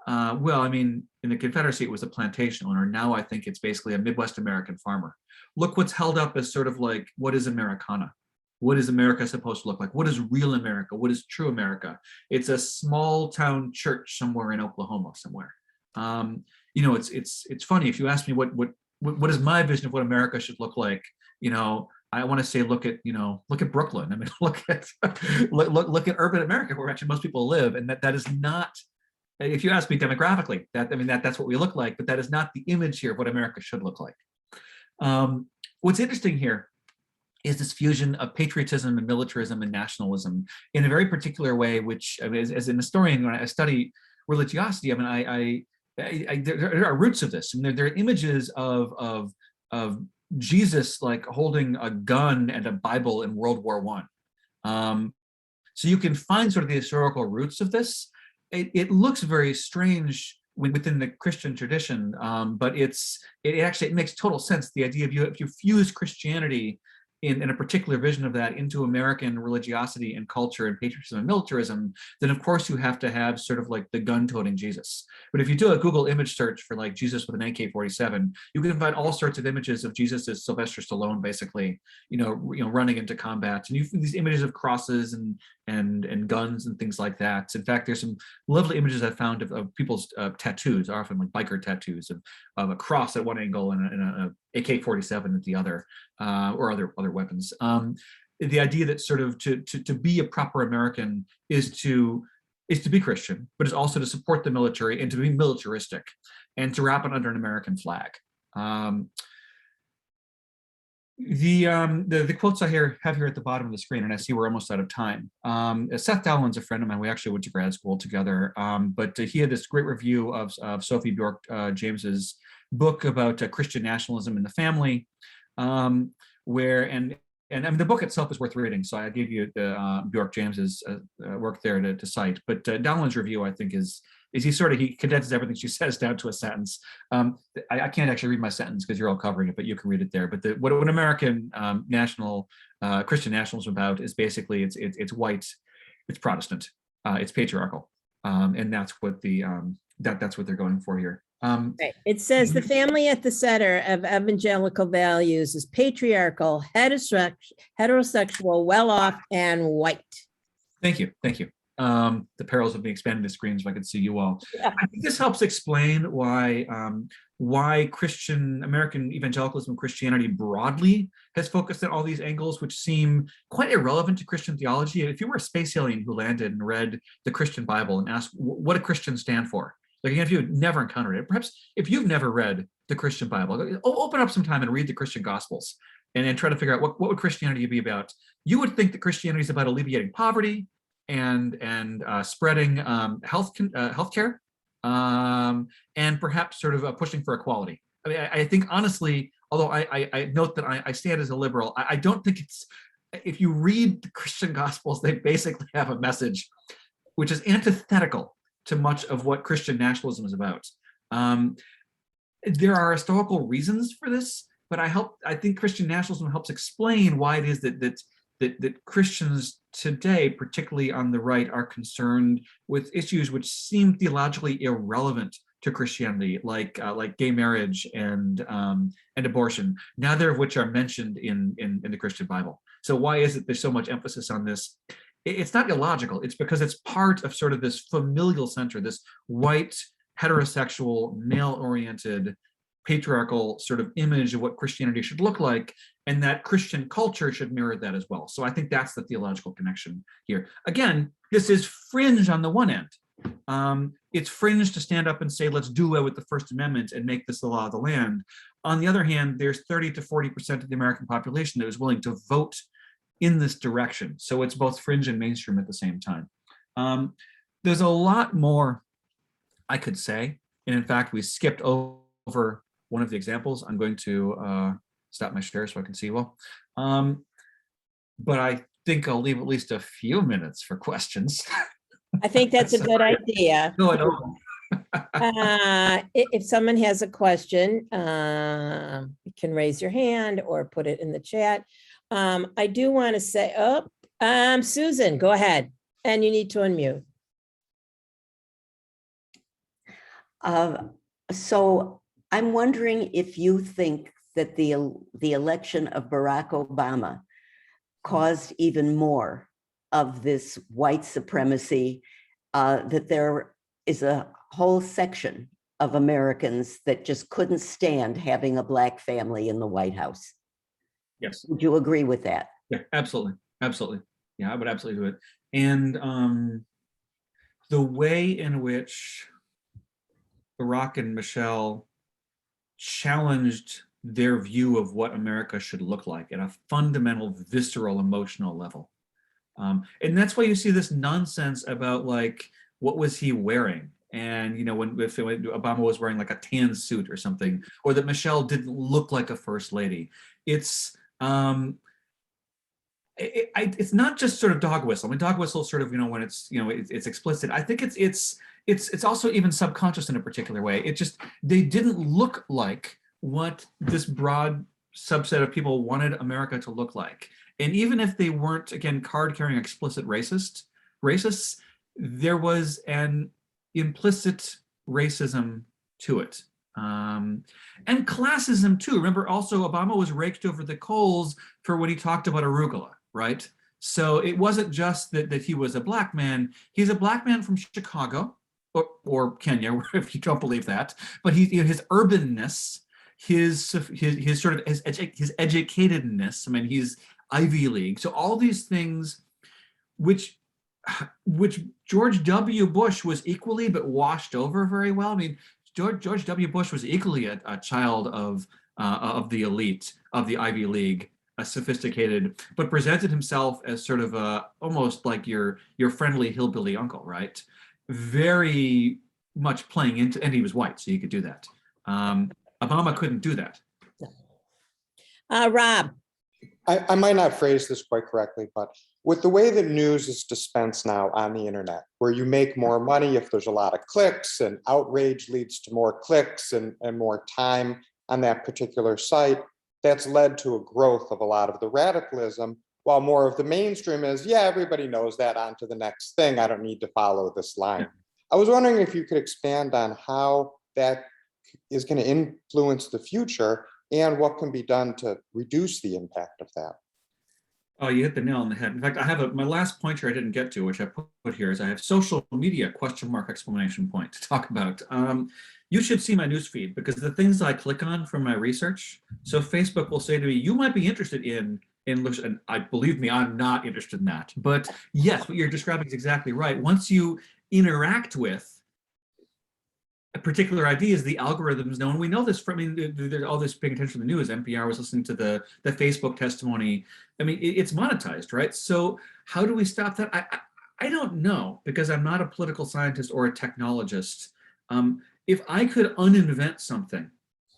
Well, I mean, in the Confederacy, it was a plantation owner. Now I think it's basically a Midwest American farmer. Look what's held up as sort of like, what is Americana? What is America supposed to look like? What is real America? What is true America? It's a small town church somewhere in Oklahoma somewhere. You know, it's funny if you ask me what is my vision of what America should look like. You know, I want to say look at Brooklyn. I mean, look at urban America, where actually most people live, and that is not. If you ask me demographically, that's what we look like, but that is not the image here of what America should look like. What's interesting here is this fusion of patriotism and militarism and nationalism in a very particular way, which, I mean, as an historian, when I study religiosity, I mean, there are roots of this, and there are images of Jesus like holding a gun and a Bible in World War I. So you can find sort of the historical roots of this. It looks very strange within the Christian tradition, but it makes total sense. The idea of if you fuse Christianity in a particular vision of that into American religiosity and culture and patriotism and militarism, then of course you have to have sort of like the gun-toting Jesus. But if you do a Google image search for like Jesus with an AK-47, you can find all sorts of images of Jesus as Sylvester Stallone, basically, running into combat. And you find these images of crosses and guns and things like that. In fact, there's some lovely images I found of people's tattoos, often like biker tattoos of a cross at one angle and an AK-47 at the other, or other weapons. The idea that sort of to be a proper American is to be Christian, but is also to support the military and to be militaristic and to wrap it under an American flag. The quotes I have here at the bottom of the screen, and I see we're almost out of time. Seth Dowlin's a friend of mine. We actually went to grad school together, but he had this great review of Sophie Bjork James's book about Christian nationalism in the family, where and I mean the book itself is worth reading. So I gave you Bjork James's work there to cite. But Dowlin's review, I think, is he condenses everything she says down to a sentence. I can't actually read my sentence because you're all covering it, but you can read it there. But what American Christian nationalism about is basically it's white, it's Protestant, it's patriarchal, and that's what that's what they're going for here. Right. It says the family at the center of evangelical values is patriarchal, heterosexual, well-off, and white. Thank you. The perils of me expanding the screen so I could see you all. Yeah. I think this helps explain why American evangelicalism, Christianity broadly has focused on all these angles, which seem quite irrelevant to Christian theology. If you were a space alien who landed and read the Christian Bible and asked, what do Christians stand for? Like, if you had never encountered it, perhaps if you've never read the Christian Bible, open up some time and read the Christian Gospels and then try to figure out what would Christianity be about. You would think that Christianity is about alleviating poverty and spreading healthcare, and perhaps sort of pushing for equality. I mean, I think honestly, although I note that I stand as a liberal, I don't think it's, if you read the Christian Gospels, they basically have a message which is antithetical to much of what Christian nationalism is about. There are historical reasons for this, but I think Christian nationalism helps explain why it is that Christians today, particularly on the right, are concerned with issues which seem theologically irrelevant to Christianity, like gay marriage and abortion, neither of which are mentioned in the Christian Bible. So why is it there's so much emphasis on this? It's not illogical. It's because it's part of sort of this familial center, this white, heterosexual, male-oriented, patriarchal sort of image of what Christianity should look like, and that Christian culture should mirror that as well. So I think that's the theological connection here. Again, this is fringe on the one end. It's fringe to stand up and say, let's do away with the First Amendment and make this the law of the land. On the other hand, there's 30 to 40% of the American population that is willing to vote in this direction. So it's both fringe and mainstream at the same time. There's a lot more I could say. And in fact, we skipped over one of the examples. I'm going to stop my share so I can see you all. But I think I'll leave at least a few minutes for questions. I think that's a good idea. No, I don't. If someone has a question, you can raise your hand or put it in the chat. I do want to say, Susan, go ahead. And you need to unmute. So I'm wondering if you think that the election of Barack Obama caused even more of this white supremacy, that there is a whole section of Americans that just couldn't stand having a Black family in the White House. Yes. Would you agree with that? Yeah, absolutely. Absolutely. Yeah, I would absolutely do it. And the way in which Barack and Michelle challenged their view of what America should look like at a fundamental, visceral, emotional level. And that's why you see this nonsense about like, what was he wearing? And, you know, when Obama was wearing like a tan suit or something, or that Michelle didn't look like a first lady. It's not just sort of dog whistle. I mean, dog whistle sort of, you know, when it's, you know, it's explicit. I think it's also even subconscious in a particular way. It just, they didn't look like what this broad subset of people wanted America to look like. And even if they weren't, again, card-carrying explicit racists, there was an implicit racism to it. And classism too. Remember also Obama was raked over the coals for when he talked about arugula, right? So it wasn't just that he was a Black man. He's a Black man from Chicago or Kenya, if you don't believe that. But his urbanness, his sort of his educatedness. I mean, he's Ivy League. So all these things, which George W. Bush was equally but washed over very well. I mean, George W. Bush was equally a child of the elite, of the Ivy League, a sophisticated, but presented himself as sort of almost like your friendly hillbilly uncle, right? Very much playing into, and he was white, so you could do that. Obama couldn't do that. Rob. I might not phrase this quite correctly, but with the way that news is dispensed now on the internet, where you make more money if there's a lot of clicks, and outrage leads to more clicks and more time on that particular site, that's led to a growth of a lot of the radicalism, while more of the mainstream is, yeah, everybody knows that, on to the next thing, I don't need to follow this line. I was wondering if you could expand on how that is going to influence the future and what can be done to reduce the impact of that. Oh, you hit the nail on the head. In fact, I have my last pointer I didn't get to, which I put here, is I have social media ? Exclamation point to talk about. You should see my newsfeed, because the things I click on from my research, so Facebook will say to me, you might be interested in, and I believe me, I'm not interested in that. But yes, what you're describing is exactly right. Once you interact with a particular ideas, the algorithms know, and we know this from, I mean, there's all this paying attention to the news. NPR was listening to the Facebook testimony. I mean, it's monetized, right? So how do we stop that? I don't know, because I'm not a political scientist or a technologist. If I could uninvent something,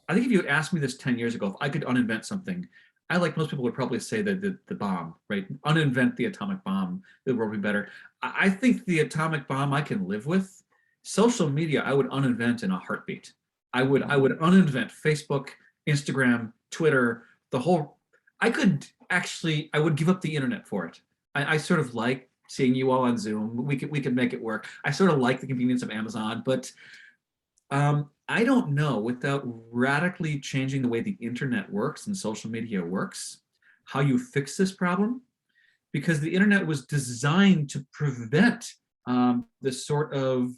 I think if you had asked me this 10 years ago, if I could uninvent something, I, like most people, would probably say that the bomb, right? Uninvent the atomic bomb, the world would be better. I think the atomic bomb I can live with. Social media, I would uninvent in a heartbeat. I would uninvent Facebook, Instagram, Twitter, the whole. I would give up the internet for it. I sort of like seeing you all on Zoom. We could make it work. I sort of like the convenience of Amazon, but I don't know, without radically changing the way the internet works and social media works, how you fix this problem, because the internet was designed to prevent the sort of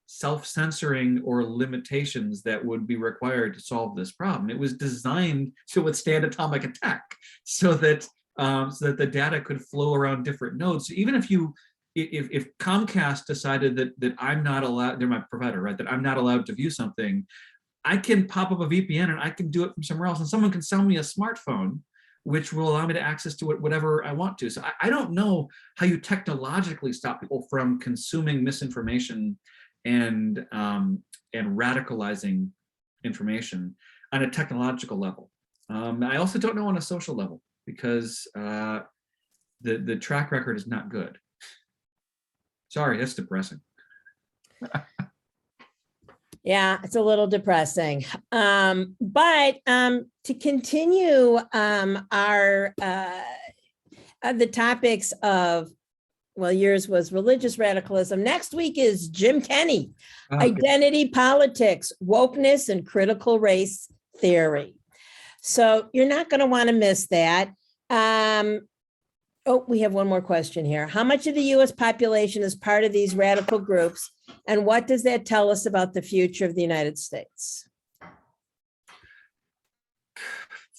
self-censoring or limitations that would be required to solve this problem. It was designed to withstand atomic attack, so that the data could flow around different nodes. So even if Comcast decided that I'm not allowed, they're my provider, right? That I'm not allowed to view something, I can pop up a VPN and I can do it from somewhere else, and someone can sell me a smartphone which will allow me to access to it whatever I want to. So I don't know how you technologically stop people from consuming misinformation and radicalizing information on a technological level. I also don't know on a social level, because the track record is not good. Sorry, that's depressing. Yeah, it's a little depressing. But to continue our the topics of, well, yours was religious radicalism. Next week is Jim Kenney, identity politics, wokeness, and critical race theory. So you're not going to want to miss that. Oh, we have one more question here. How much of the US population is part of these radical groups? And what does that tell us about the future of the United States?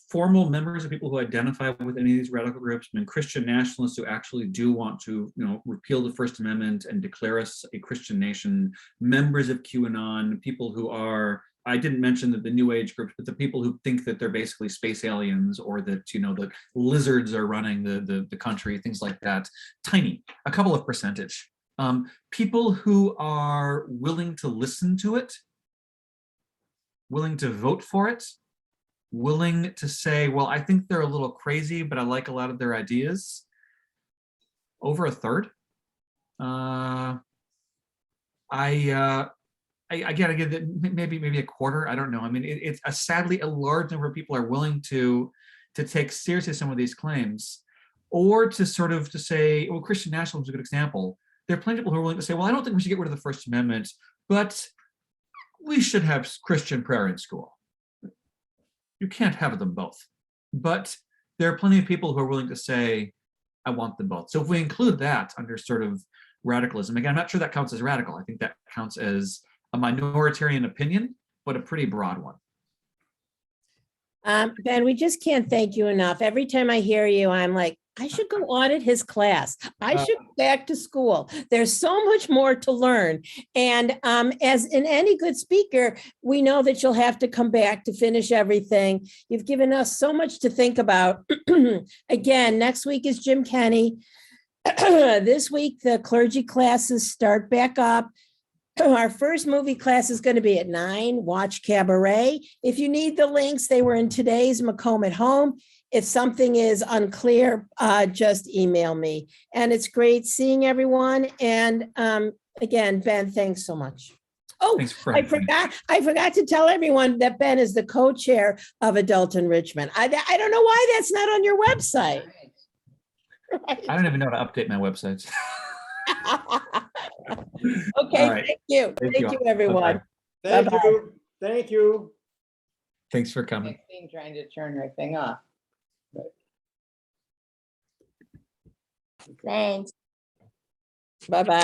Formal members of people who identify with any of these radical groups, I mean, Christian nationalists who actually do want to, repeal the First Amendment and declare us a Christian nation, members of QAnon, people who are, I didn't mention the New Age groups, but the people who think that they're basically space aliens, or that, the lizards are running the country, things like that. Tiny, a couple of percentage. People who are willing to listen to it, willing to vote for it, willing to say, well, I think they're a little crazy, but I like a lot of their ideas. Over a third. I get maybe a quarter. I don't know. I mean, it's sadly a large number of people are willing to take seriously some of these claims, or to say, well, Christian nationalism is a good example. There are plenty of people who are willing to say, well, I don't think we should get rid of the First Amendment, but we should have Christian prayer in school. You can't have them both. But there are plenty of people who are willing to say, I want them both. So if we include that under sort of radicalism, again, I'm not sure that counts as radical. I think that counts as a minoritarian opinion, but a pretty broad one. Ben, we just can't thank you enough. Every time I hear you, I'm like, I should go audit his class. I should go back to school. There's so much more to learn. And as in any good speaker, we know that you'll have to come back to finish everything. You've given us so much to think about. Again, next week is Jim Kenney. This week, the clergy classes start back up. Our first movie class is going to be at 9, Watch Cabaret. If you need the links, they were in today's Macomb at Home. If something is unclear, just email me. And it's great seeing everyone. And again, Ben, thanks so much. Oh, I forgot to tell everyone that Ben is the co-chair of Adult Enrichment. I don't know why that's not on your website. Right. I don't even know how to update my websites. Okay, right. Thank you. Thank you, everyone. Thank Bye-bye. you. Thank you. Thanks for coming. Trying to turn my thing off. Thanks. Bye-bye.